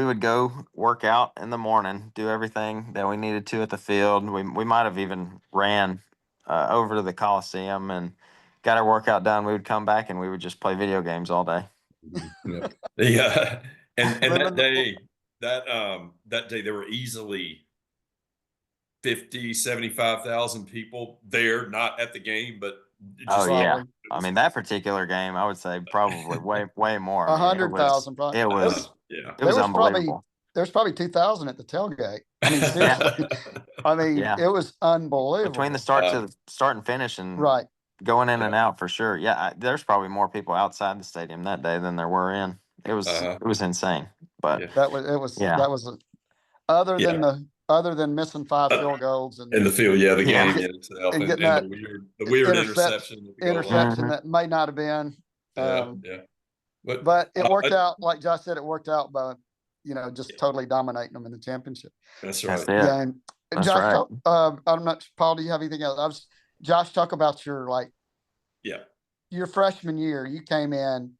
would go work out in the morning, do everything that we needed to at the field. We might have even ran over to the Coliseum and got our workout done. We would come back and we would just play video games all day. Yeah. And that that day there were easily 50, 75,000 people there, not at the game, but just yeah. I mean, that particular game, I would say probably way more. 100,000 probably. It was yeah. It was unbelievable. There's probably 2,000 at the tailgate. I mean, seriously. I mean, it was unbelievable. Between the start and finish and going in and out for sure. Yeah, there's probably more people outside the stadium that day than there were in. It was insane. But that was other than missing 5 field goals and in the field, the game itself, and getting that the weird interception that may not have been. But it worked out, like Josh said, it worked out by just totally dominating them in the championship. That's right. Yeah. Josh, I'm not. Paul, do you have anything else? Josh, talk about your your freshman year. You came in.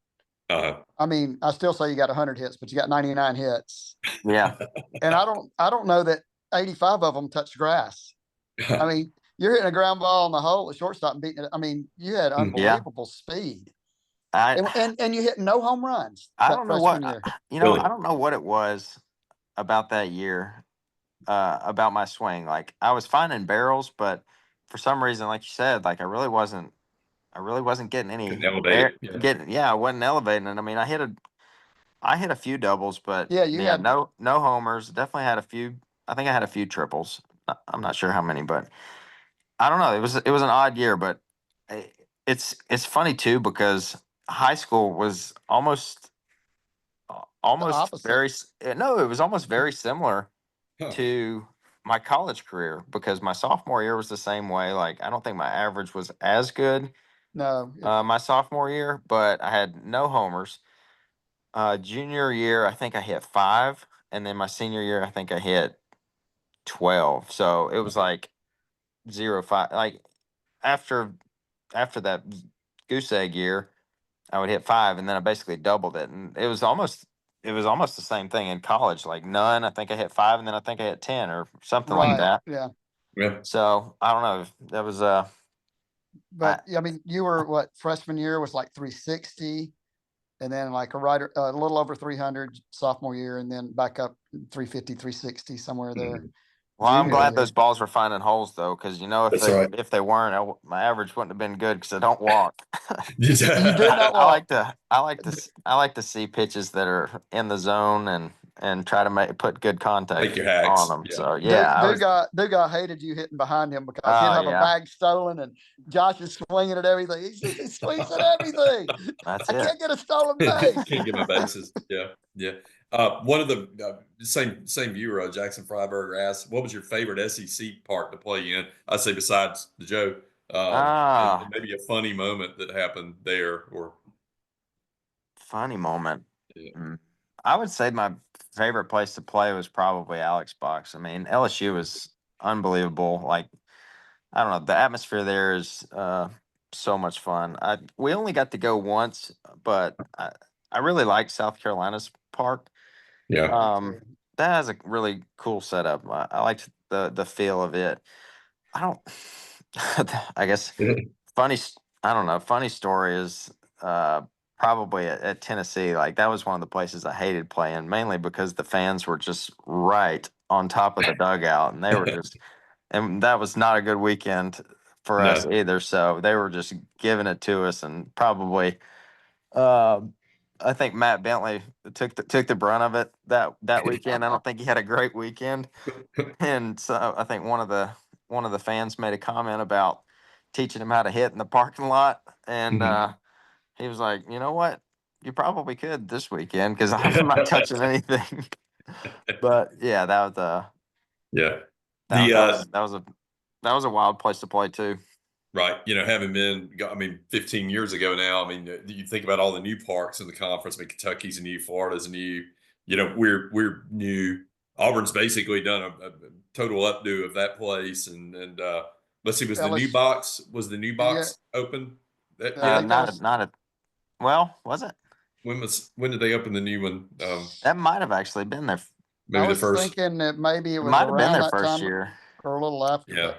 I mean, I still say you got 100 hits, but you got 99 hits. Yeah. And I don't know that 85 of them touched grass. I mean, you're hitting a ground ball in the hole at shortstop and beating it. I mean, you had unbelievable speed. And you hit no home runs. I don't know what year. Really? I don't know what it was about that year, about my swing. Like I was finding barrels, but for some reason, like you said, like I really wasn't getting any air. I wasn't elevating it. I mean, I hit a few doubles, but you had no homers. Definitely had a few. I think I had a few triples. I'm not sure how many, but I don't know. It was an odd year, but it's funny too because high school was almost very it was almost very similar to my college career because my sophomore year was the same way. Like I don't think my average was as good my sophomore year, but I had no homers. Junior year I think I hit 5, and then my senior year I think I hit 12. So it was like 0-5. Like after that goose egg year I would hit 5, and then I basically doubled it, and it was almost the same thing in college. Like none, I think I hit 5, and then I think I hit 10 or something like that. Yeah. So I don't know. That was But I mean, you were freshman year was like 360, and then like a little over 300 sophomore year, and then back up 350, 360 somewhere there. Well, I'm glad those balls were finding holes though, because if they weren't, my average wouldn't have been good because I don't walk. You do not walk. I like to see pitches that are in the zone and try to put good contact on them. So Duga hated you hitting behind him because he'd have a bag stolen, and Josh is swinging at everything. He swings at everything. I can't get a stolen base. Can't get my bases. Yeah. One of the same viewer, Jackson Freiberger, asked, "What was your favorite SEC park to play in?" I say besides the Joe, and maybe a funny moment that happened there, or funny moment. I would say my favorite place to play was probably Alex Box. I mean, LSU was unbelievable. Like I don't know, the atmosphere there is so much fun. We only got to go once, but I really like South Carolina's park. Yeah. That has a really cool setup. I liked the feel of it. I guess funny. I don't know. Funny story is probably at Tennessee. Like that was one of the places I hated playing, mainly because the fans were just right on top of the dugout, and they were just, and that was not a good weekend for us either. So they were just giving it to us, and probably. I think Matt Bentley took the brunt of it that weekend. I don't think he had a great weekend, and so I think one of the fans made a comment about teaching him how to hit in the parking lot, and he was like, "You know what? You probably could this weekend because I'm not touching anything." But yeah, that was a wild place to play too. Right. Having been, 15 years ago now, I mean, you think about all the new parks in the conference. I mean, Kentucky's new, Florida's new, we're new. Auburn's basically done a total updo of that place. And let's see, was the new box open? Was it? When did they open the new one? That might have actually been there. Maybe I was thinking that maybe it was might have been around their that first time year or a little after. Yeah.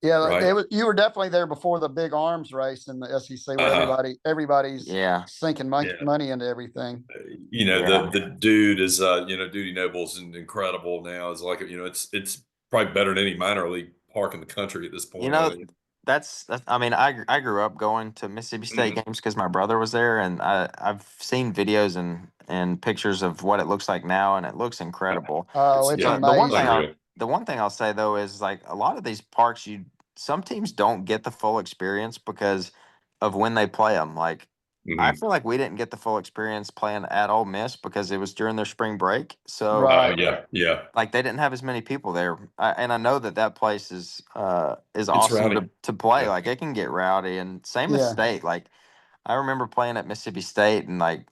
Yeah, right. You were definitely there before the big arms race in the SEC, where everybody's sinking money into everything. you know, Yeah. the dude is, you know, Duty Noble's incredible now. Is like, you know, it's probably better than any minor league park in the country at this You point. I know, think. that's I mean, I grew up going to Mississippi State Mhm. games because my brother was there, and I've seen videos and pictures of what it looks like now, and it looks incredible. Oh, it's Yeah, The one thing amazing. unreal. the one thing I'll say though is like a lot of these parks, some teams don't get the full experience because of when they play them. Like I Mhm. feel like we didn't get the full experience playing at Ole Miss because it was during their spring break. So Right. Yeah, yeah. like they didn't have as many people there, and I know that place is It's awesome rowdy. to play. Yeah. Like it can get rowdy, and same as Yeah. state. Like I remember playing at Mississippi State, and like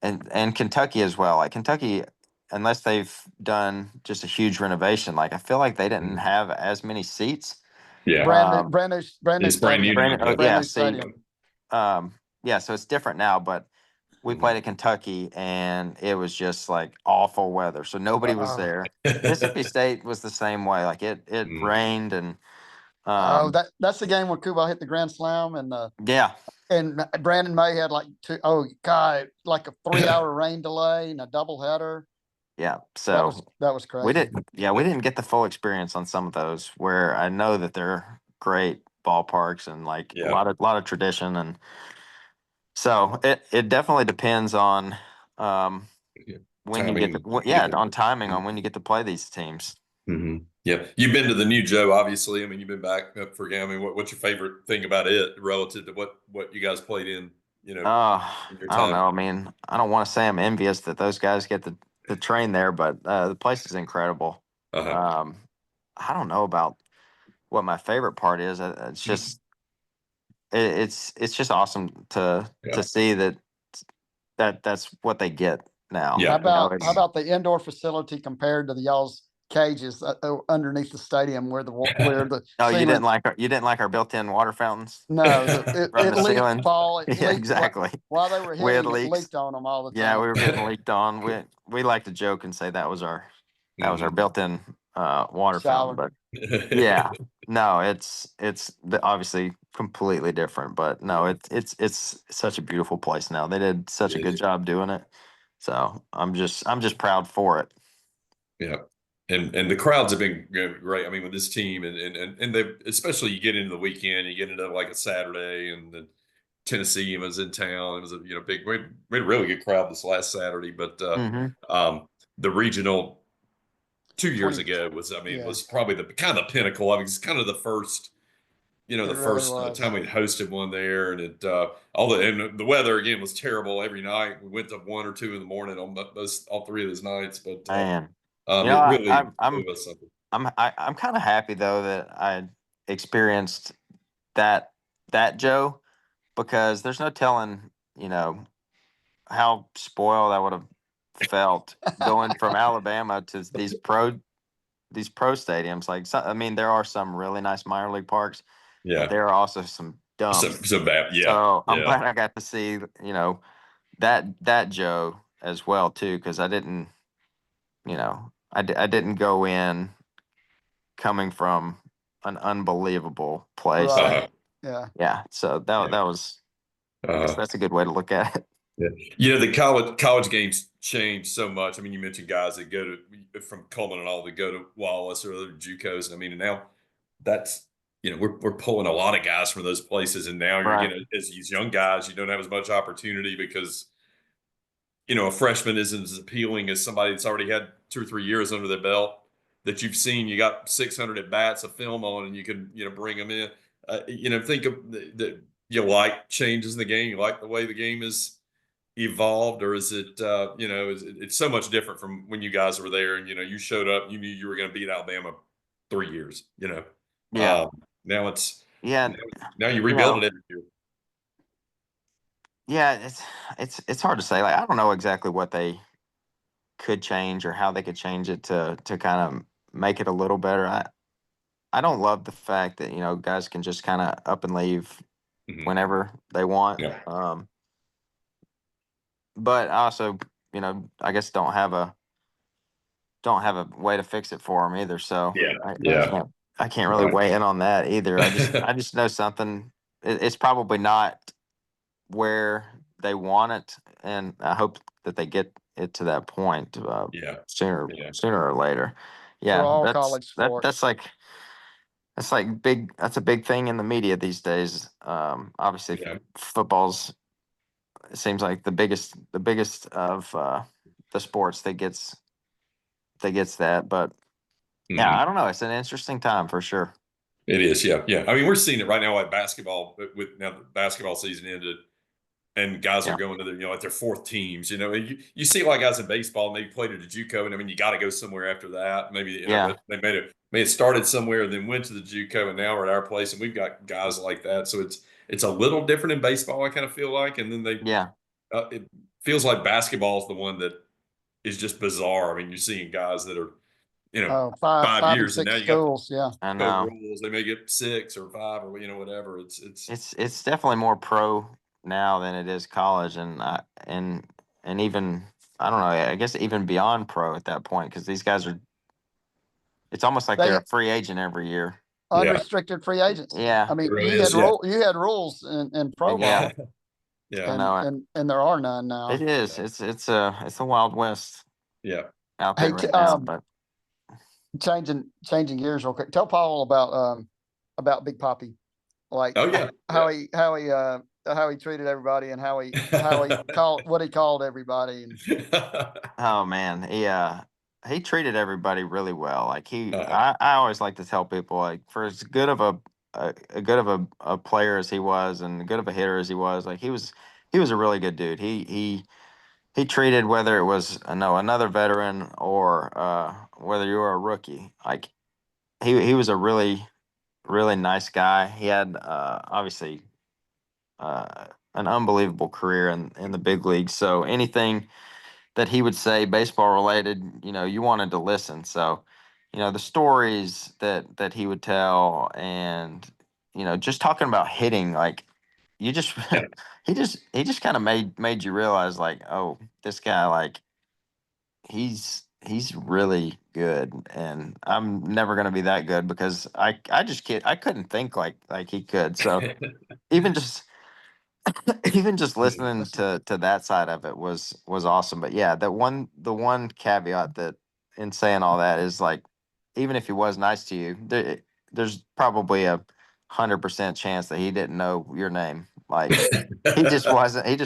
and Kentucky as well. Like Kentucky, unless they've done just a huge renovation, like I feel like they didn't Mhm. have as many seats. Yeah. Um, Brand new It's brand new stadium. now. Brandon, oh Brand yeah, new see, stadium. yeah, so it's different now, but we played Mhm. at Kentucky and it was just like awful weather. So nobody was Oh, there. Mississippi State was the same way. Like it Mm. rained and oh, um that's the game when Kuba hit the grand slam yeah, and Brandon May had like oh God, like a 3 hour rain delay and a doubleheader. yeah. That So was we crazy. didn't yeah, we didn't get the full experience on some of those where I know that they're great ballparks and like a Yeah. lot of tradition, and so it definitely depends on um Yeah. when you get Timing. yeah, on timing on when you get to play these teams. Hmm. Yeah, you've been to the new Joe, obviously. I mean, you've been back up for. I mean, what's your favorite thing about it relative to what you guys played in? You know, in your I don't time. know. I mean, I don't want to say I'm envious that those guys get to train there, but the place is incredible. Uh-huh. Um, I don't know about what my favorite part is. It's just it's just awesome Yeah. to see that's what they get now. Yeah. How It's about the indoor facility compared to the y'all's cages underneath the stadium where the oh, ceiling? you didn't like our built-in water fountains No, from it the leaked, ceiling. Paul. It Yeah, leaked exactly. while they were We had hitting. It leaks. leaked on them all the Yeah, we time. were getting leaked on. We like to joke and say that was our Mhm. built-in water fountain. Shower. But yeah, no, it's obviously completely different. But no, Yeah, it's such a beautiful place now. They did it such a good is. job doing it. So I'm just proud for it. Yeah. And the crowds have been great. I mean, with this team and they, especially you get into the weekend, you get into like a Saturday, and then Tennessee was in town. It was a, you know, big. We had a really good crowd this last Saturday, but Hmm. the regional 2 years 20. ago was, I mean, Yeah, was probably the kind of the pinnacle. I mean, it's kind of the first, you know, it the really first was. time we hosted one there, and it and the weather again was terrible every night. We went to 1 or 2 in the morning on those all 3 of those nights, but Man, it I, really I'm I'm gave us something. I'm kind of happy though that I experienced that Joe, because there's no telling, how spoiled I would have felt going from Alabama to these pro stadiums. Like, I mean, there are some really nice minor league parks, but Yeah, there are also some dumps. so bad. Yeah, So I'm yeah. glad I got to see, that Joe as well too, because I didn't go in coming from an unbelievable place. Right. Uh-huh. Yeah. Yeah, so that Yeah. that was, I guess Uh-huh. that's a good way to look at it. Yeah. You know, the college games change so much. I mean, you mentioned guys that go to from Coleman and all that go to Wallace or other JUCOs. I mean, and now that's, you know, we're pulling a lot of guys from those places, and now you're Right. getting, as these young guys, you don't have as much opportunity because, you know, a freshman isn't as appealing as somebody that's already had 2 or 3 years under their belt, that you've seen, you got 600 at bats of film on, and you can, you know, bring them in. You know, think of the you like changes in the game. You like the way the game is evolved, or is it, you know, it's so much different from when you guys were there, and, you know, you showed up, you knew you were going to beat Alabama 3 years, you know. Yeah. Now it's, Yeah. now, now you You rebuild know, it every year. yeah, it's hard to say. Like, I don't know exactly what they could change or how they could change it to kind of make it a little better. I don't love the fact that, guys can just kind of up and leave Mhm. whenever they want. Yeah. But I also, I guess don't have a way to fix it for them either. So Yeah. I, I Yeah. can't I can't really Right. weigh in on that either. I just know something. It's probably not where they want it, and I hope that they get it to that point sooner or later. Yeah, for all college sports. That's a big thing in the media these days. Obviously, football's, it seems like the biggest of the sports that gets that. But yeah, I don't know. It's an interesting time for sure. It is, yeah. I mean, we're seeing it right now, like basketball. With now the basketball season ended, and guys are going to their, like their fourth teams. You see a lot of guys in baseball, and they played at a JUCO, and I mean, you got to go somewhere after that. Maybe but they may have started somewhere, and then went to the JUCO, and now we're at our place, and we've got guys like that. So it's a little different in baseball, I kind of feel like, and then it feels like basketball is the one that is just bizarre. I mean, you're seeing guys that are 5 years, and now you schools, got I know rules. They may get 6 or 5 or whatever. It's definitely more pro now than it is college, and even, I don't know, I guess even beyond pro at that point, because these guys are, it's almost like they're a free agent every year. Unrestricted free agents. Yeah, I mean, you had rules in pro ball. And there are none now. It is. It's a Wild West. Yeah. Out there right now, but changing gears real quick. Tell Paul about Big Papi, like how he treated everybody, and how he called everybody. Oh man, he treated everybody really well. Like I always like to tell people, like, for as good of a player as he was, and good of a hitter as he was, like he was a really good dude. He treated, whether it was another veteran or whether you were a rookie, like he was a really, really nice guy. He had obviously an unbelievable career in the big leagues. So anything that he would say baseball related, you wanted to listen. So, the stories that he would tell, and just talking about hitting, like you just he just kind of made you realize, like, oh, this guy, like he's really good, and I'm never going to be that good, because I couldn't think like he could. So even just listening to that side of it was awesome. But yeah, the one caveat that in saying all that is, like, even if he was nice to you, there's probably 100% chance that he didn't know your name. Like he just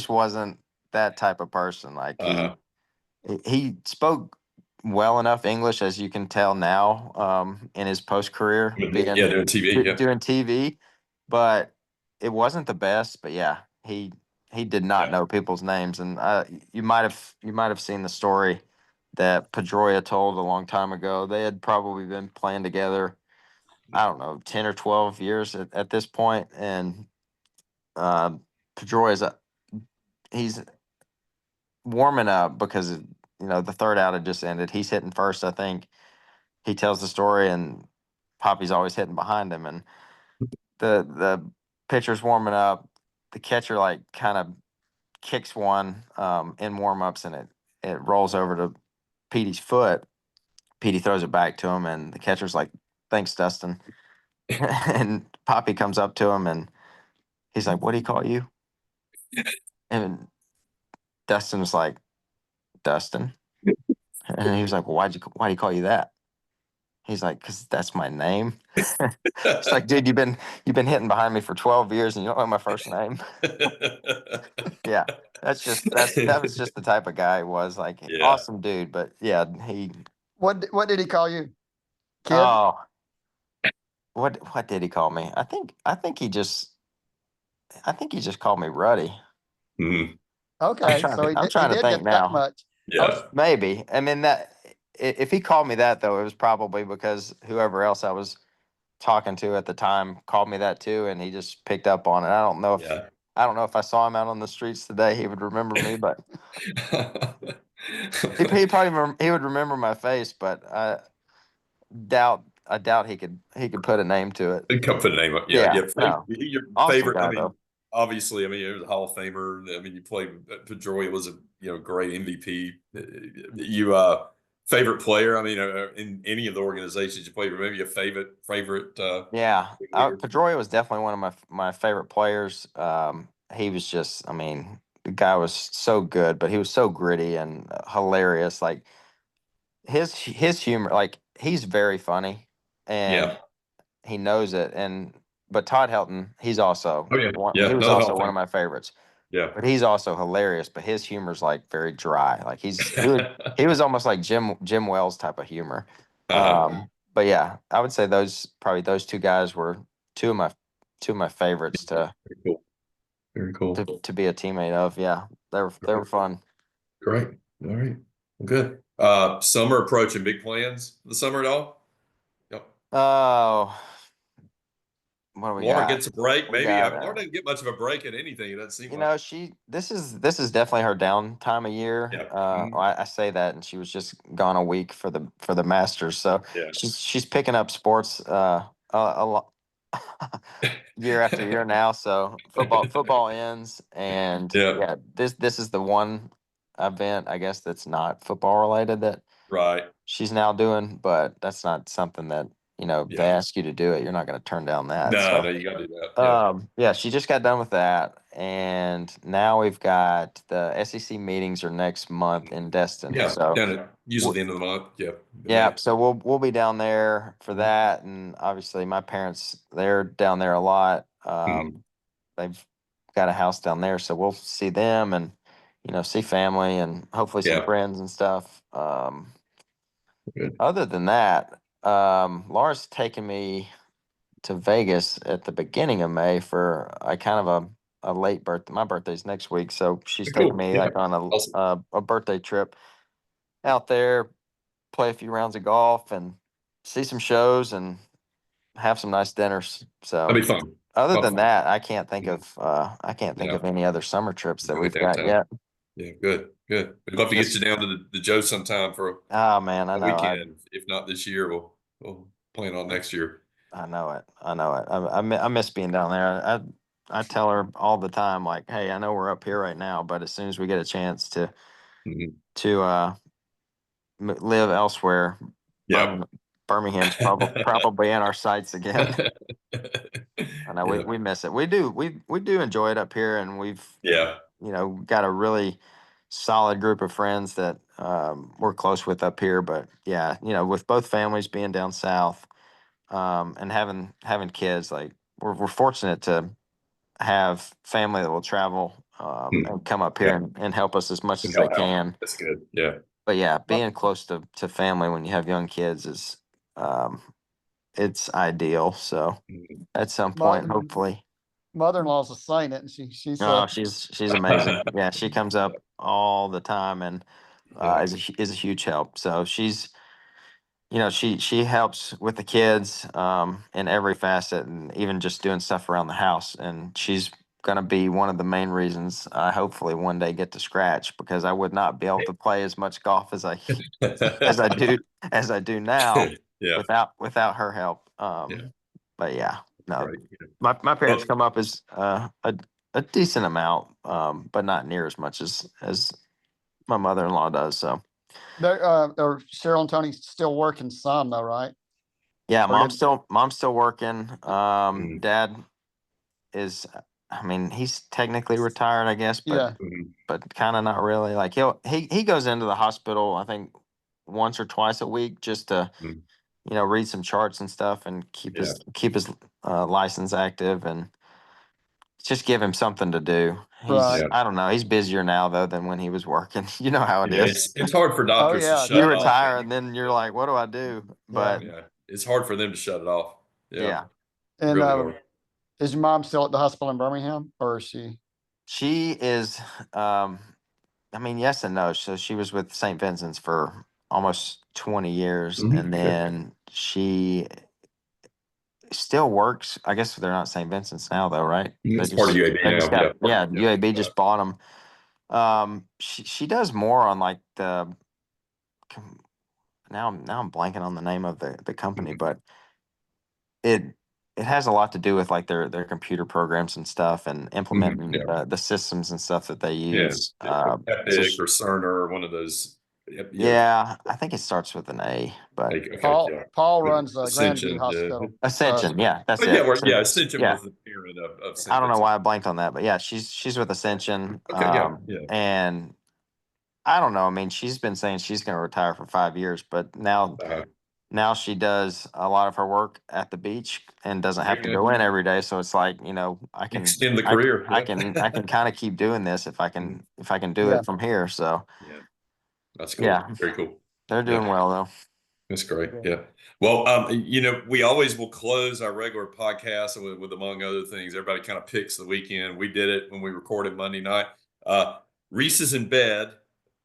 wasn't that type of person. Like he spoke well enough English, as you can tell now, in his post career, doing TV, but it wasn't the best. But yeah, he did not know people's names, and you might have seen the story that Pedroia told a long time ago. They had probably been playing together, I don't know, 10 or 12 years at this point, and Pedroia's he's warming up because the third out had just ended. He's hitting first, I think. He tells the story, and Poppy's always hitting behind him, and the pitcher's warming up. The catcher, like, kind of kicks one in warm-ups, and it rolls over to Petey's foot. Petey throws it back to him, and the catcher's like, "Thanks, Dustin." And Poppy comes up to him, and he's like, "What do he call you?" And Dustin was like, "Dustin." And he was like, "Well, why do you call you that?" He's like, "'Cause that's my name." It's like, dude, you've been hitting behind me for 12 years, and you don't know my first name. Yeah, that was just the type of guy he was. Like, awesome dude. But yeah, he. What did he call you? Kid? Oh, what did he call me? I think he just called me Ruddy. Mm-hmm. Okay, I'm trying to think now. That much. Yeah, maybe. I mean, that if he called me that, though, it was probably because whoever else I was talking to at the time called me that too, and he just picked up on it. I don't know if I saw him out on the streets today, he would remember me, but he would remember my face, but I doubt he could put a name to it. He could put a name up. Yeah. Your Awesome favorite guy, I mean, though. obviously, I mean, he was a Hall of Famer. I mean, you played Pedroia was a great MVP. You favorite player? I mean, in any of the organizations you played, maybe a favorite. Pedroia was definitely one of my favorite players. He was just, I mean, the guy was so good, but he was so gritty and hilarious. Like his humor, like he's very funny, and he knows it. But Todd Helton, he's also he was another also Hall of one of Famer. my favorites. Yeah. But he's also hilarious. But his humor's like very dry. Like he was almost like Jim Wells type of humor. But yeah, I would say those two guys were two of my favorites Very cool. Very cool. to be a teammate of. Yeah, they were fun. Great. All right. Well, good. Summer approaching. Big plans for the summer at all? Yep. Oh, what do we Laura got? gets a break. We Maybe got, Laura doesn't get much of a break at anything. It doesn't seem you like. know, this is definitely her down time of year. Yeah. Well, I say that, and she was just gone a week for the Masters, so Yeah. she's picking up sports a lot year after year now. So football ends, and Yeah. this is the one event, I guess, that's not football related that Right. she's now doing, but that's not something that, you know, they Yeah. ask you to do it, you're not going to turn down that. No, So you got to do that. Yeah. yeah, she just got done with that, and now we've got the SEC meetings are next month in Destin. Yeah. So Kind of usually the end of the month. Yeah. yeah, so we'll be down there for that, and obviously my parents, they're down there a lot. They've got a house down there, so we'll see them and, you know, see family and hopefully some Yeah. friends and stuff. Good. Other than that, Laura's taking me to Vegas at the beginning of May for a kind of a late birthday. My birthday's next week, so she's taking me like on Awesome. a birthday trip out there, play a few rounds of golf and see some shows and have some nice dinners. So That'd be fun. other Lot of than fun. that, I can't think of any other summer trips that Really we've got downtown. yet. Yeah, good. We'd love to get you down to the Joe sometime for Oh man, I a know. weekend. If not this year, we'll plan on next year. I know it. I miss being down there. I tell her all the time, like, hey, I know we're up here right now, but as soon as we get a chance to Mhm. live elsewhere, Yeah. Birmingham's probably in our sights again. I know Yeah. we miss it. We do enjoy it up here, and we've Yeah. you know, got a really solid group of friends that we're close with up here. But yeah, you know, with both families being down south, and having kids, like we're fortunate to have family that will travel and come up here and help us as much as they can. That's good. Yeah. But yeah, being close to family when you have young kids is it's ideal. So Mhm. at some point, hopefully. Mother-in-law's a saint, and she's Oh, she's amazing. Yeah, she comes up all the time and is a huge help. So she's, you know, she helps with the kids in every facet, and even just doing stuff around the house. And she's gonna be one of the main reasons I hopefully one day get to scratch, because I would not be able to play as much golf as I as I do now Yeah. without her help. Yeah. But yeah, no, Right. my parents Well, come up as a decent amount, but not near as much as my mother-in-law does. So or Cheryl and Tony still working some though, right? yeah, Or mom's still working. Mhm. Dad is, I mean, he's technically retired, I guess, yeah, but kind of not really. Like he goes into the hospital, I think, once or twice a week just to, Mhm. you know, read some charts and stuff and Yeah. keep his license active and just give him something to do. right. Yeah. I don't know, he's busier now though than when he was working. You know how it Yeah. is. It's hard for doctors to yeah, shut You it off. retire and then you're like, what do I do? But Yeah. It's hard for them to shut it off. Yeah. yeah, And Really hard. is your mom still at the hospital in Birmingham, or is she? she is. I mean, yes and no. So she was with St. Vincent's for almost 20 years, Mhm. and then she still works. I guess they're not St. Vincent's now, though, right? It's part of UAB They just now. got UAB just bought them. She does more on like the now I'm blanking on the name of the company, Mhm. but it it has a lot to do with like their computer programs and stuff and implementing Yeah. the systems and stuff that they Yeah. use. So Epic or Cerner or one of those Yep, Yeah, I think it starts with an A, but Okay, yeah. Paul runs Grandview Ascension. Hospital. Ascension. Yeah, that's Oh, yeah, it. yeah. Ascension Yeah, was the parent of I don't know That's why I blanked on that, but yeah, she's with Ascension. okay. Yeah, yeah. And I don't know. I mean, she's been saying she's going to retire for 5 years, but now she does a lot of her work at the beach and doesn't have to Yeah. go in every day. So it's like, Extend the career. I can kind of keep doing this if I can do it from here. So Yeah, that's cool. yeah, Very cool. they're doing well though. That's great. Yeah. Well, we always will close our regular podcast with among other things, everybody kind of picks the weekend. We did it when we recorded Monday night. Reese is in bed.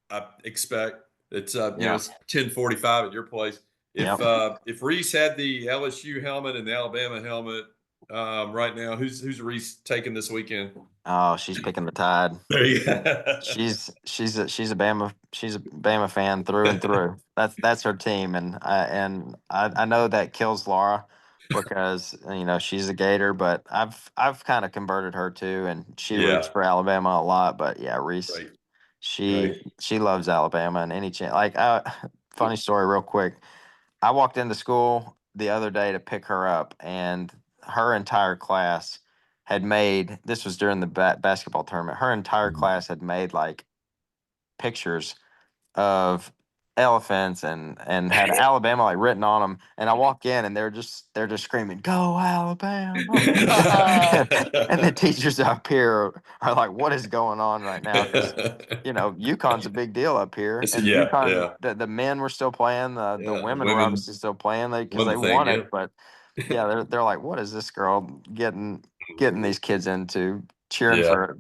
I expect it's 10:45 at your place. If Reese had the LSU helmet and the Alabama helmet right now, who's Reese taking this weekend? Oh, she's picking the Tide. There you go. She's a Bama fan through and through. That's her team, and I know that kills Laura because she's a Gator, but I've kind of converted her too, and she roots for Alabama a lot. But yeah, Reese, Right. she loves Alabama and any chance. Like, funny story, real quick. I walked into school the other day to pick her up, and her entire class had made, this was during the basketball tournament, her entire class had made like pictures of elephants and had Alabama like written on them. And I walk in and they're just screaming, "Go Alabama!" And the teachers up here are like, "What is going on right now?" Because UConn's a big deal up here, and UConn, the men were still playing, the women were obviously still playing because they won it, but yeah, they're like, "What is this girl getting these kids into cheering for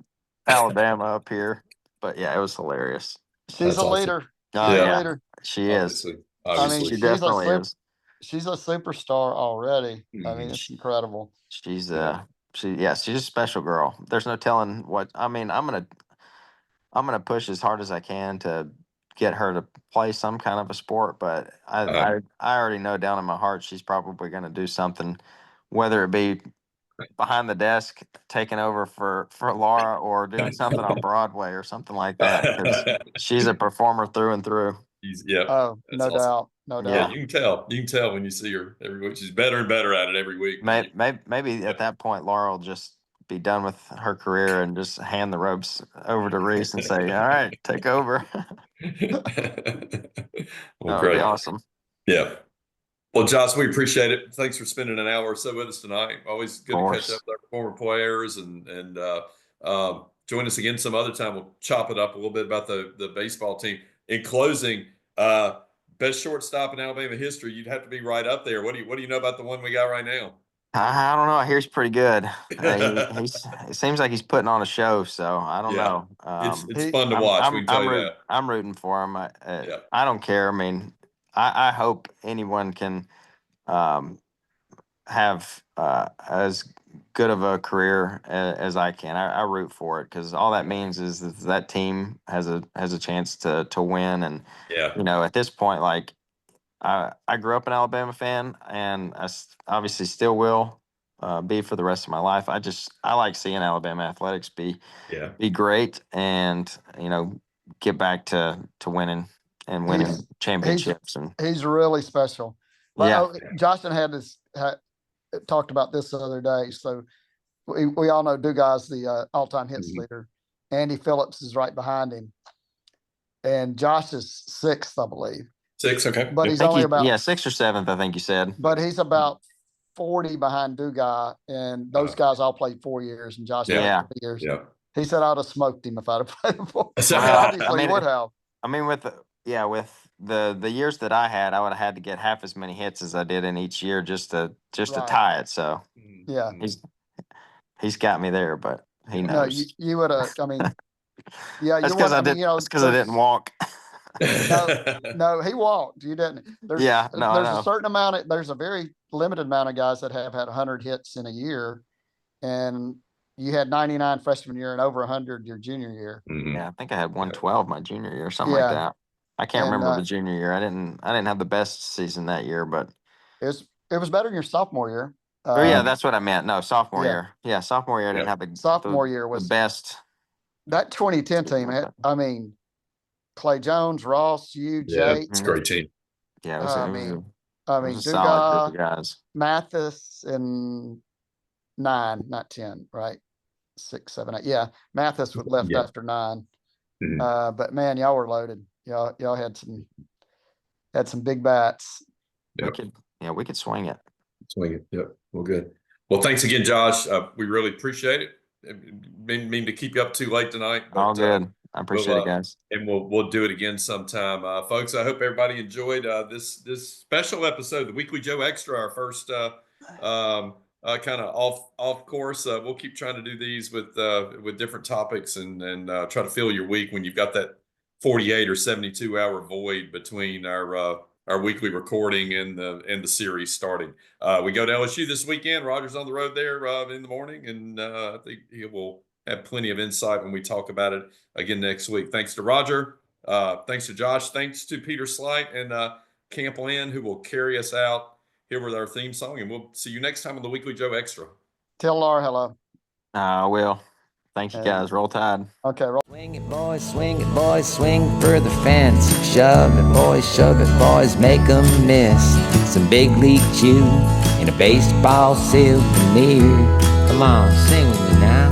Alabama up here?" But yeah, it was hilarious. She's a leader. She's a leader. She is. Obviously. She definitely is. She's a superstar already. I mean, it's incredible. She's she's a special girl. There's no telling what. I mean, I'm gonna push as hard as I can to get her to play some kind of a sport, but I already know down in my heart she's probably gonna do something, whether it be behind the desk taking over for Laura or doing something on Broadway or something like that, because she's a performer through and through. Oh, no doubt. No doubt. Yeah, you can tell when you see her every week. She's better and better at it every week. Maybe at that point Laura will just be done with her career and just hand the ropes over to Reese and say, "All right, take over." Well, That'd great. be awesome. Yeah. Well, Josh, we appreciate it. Thanks for spending an hour or so with us tonight. Always good to catch up with our former players and join us again some other time. We'll chop it up a little bit about the baseball team. In closing, best shortstop in Alabama history, you'd have to be right up there. What do you know about the one we got right now? I don't know. I hear he's pretty good. It seems like he's putting on a show, so I don't know. It's fun to watch. We can tell you that. I'm rooting for him. I don't care. I mean, I hope anyone can have as good of a career as I can. I root for it because all that means is that team has a chance to win. And at this point, like I grew up an Alabama fan, and I obviously still will be for the rest of my life. I like seeing Alabama athletics be great, and get back to winning and winning championships. He's really special. But Justin had talked about this the other day. So we all know Duguy's the all-time hits leader. Andy Phillips is right behind him, and Josh is sixth, I believe. Six, okay. But he's only about 6th or 7th, I think you said. But he's about 40 behind Duguy, and those guys all played 4 years, and Josh played 3 years. Yeah. He said I'd have smoked him if I'd have played 4. Well, Obviously, he would have. I mean, with the years that I had, I would have had to get half as many hits as I did in each year just to tie it. So yeah, he's got me there, but he knows. No, you would have. I mean, yeah, that's because I didn't. That's because I didn't walk. No, he walked. You didn't. There's a certain amount. There's a very limited amount of guys that have had 100 hits in a year, and you had 99 freshman year and over 100 your junior year. Yeah, I think I had 112 my junior year, something like that. I can't remember the junior year. I didn't have the best season that year, but it was better than your sophomore year. That's what I meant. No, sophomore year. Yeah, sophomore year I didn't have sophomore year was the best. That 2010 team. I mean, Clay Jones, Ross, you, Yeah, Jake. it's a great team. Yeah, I it mean, was a solid group of guys. Mathis, and 9, not 10, right? 6, 7, 8. Yeah, Mathis was left after 9. But man, y'all were loaded. Y'all had some big bats. Yep. We could swing it. Swing it. Yep. Well, good. Well, thanks again, Josh. We really appreciate it. Mean to keep you up too late tonight. But, all good. I appreciate it, guys. And we'll do it again sometime, folks. I hope everybody enjoyed this special episode, the Weekly Joe Extra, our first kind of off course. We'll keep trying to do these with different topics and try to fill your week when you've got that 48 or 72 hour void between our weekly recording and the series starting. We go to LSU this weekend. Roger's on the road there in the morning, and I think he will have plenty of insight when we talk about it again next week. Thanks to Roger. Thanks to Josh. Thanks to Peter Slight and Camp Lynn, who will carry us out here with our theme song. And we'll see you next time on the Weekly Joe Extra. Tell Laura hello. I will. Thank you, guys. Roll Tide. Okay. Swing it, boys, swing for the fence. Shove it, boys, make 'em miss. Some big league chew and a baseball souvenir. Come on, sing with me now.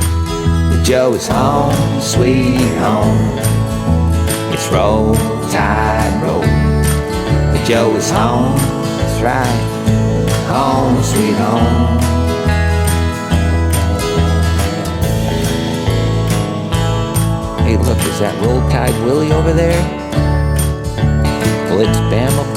The Joe is home, sweet home. It's roll, tide, roll. The Joe is home, that's right. Home, sweet home. Hey, look, is that Roll Tide Willie over there? Well, it's Bama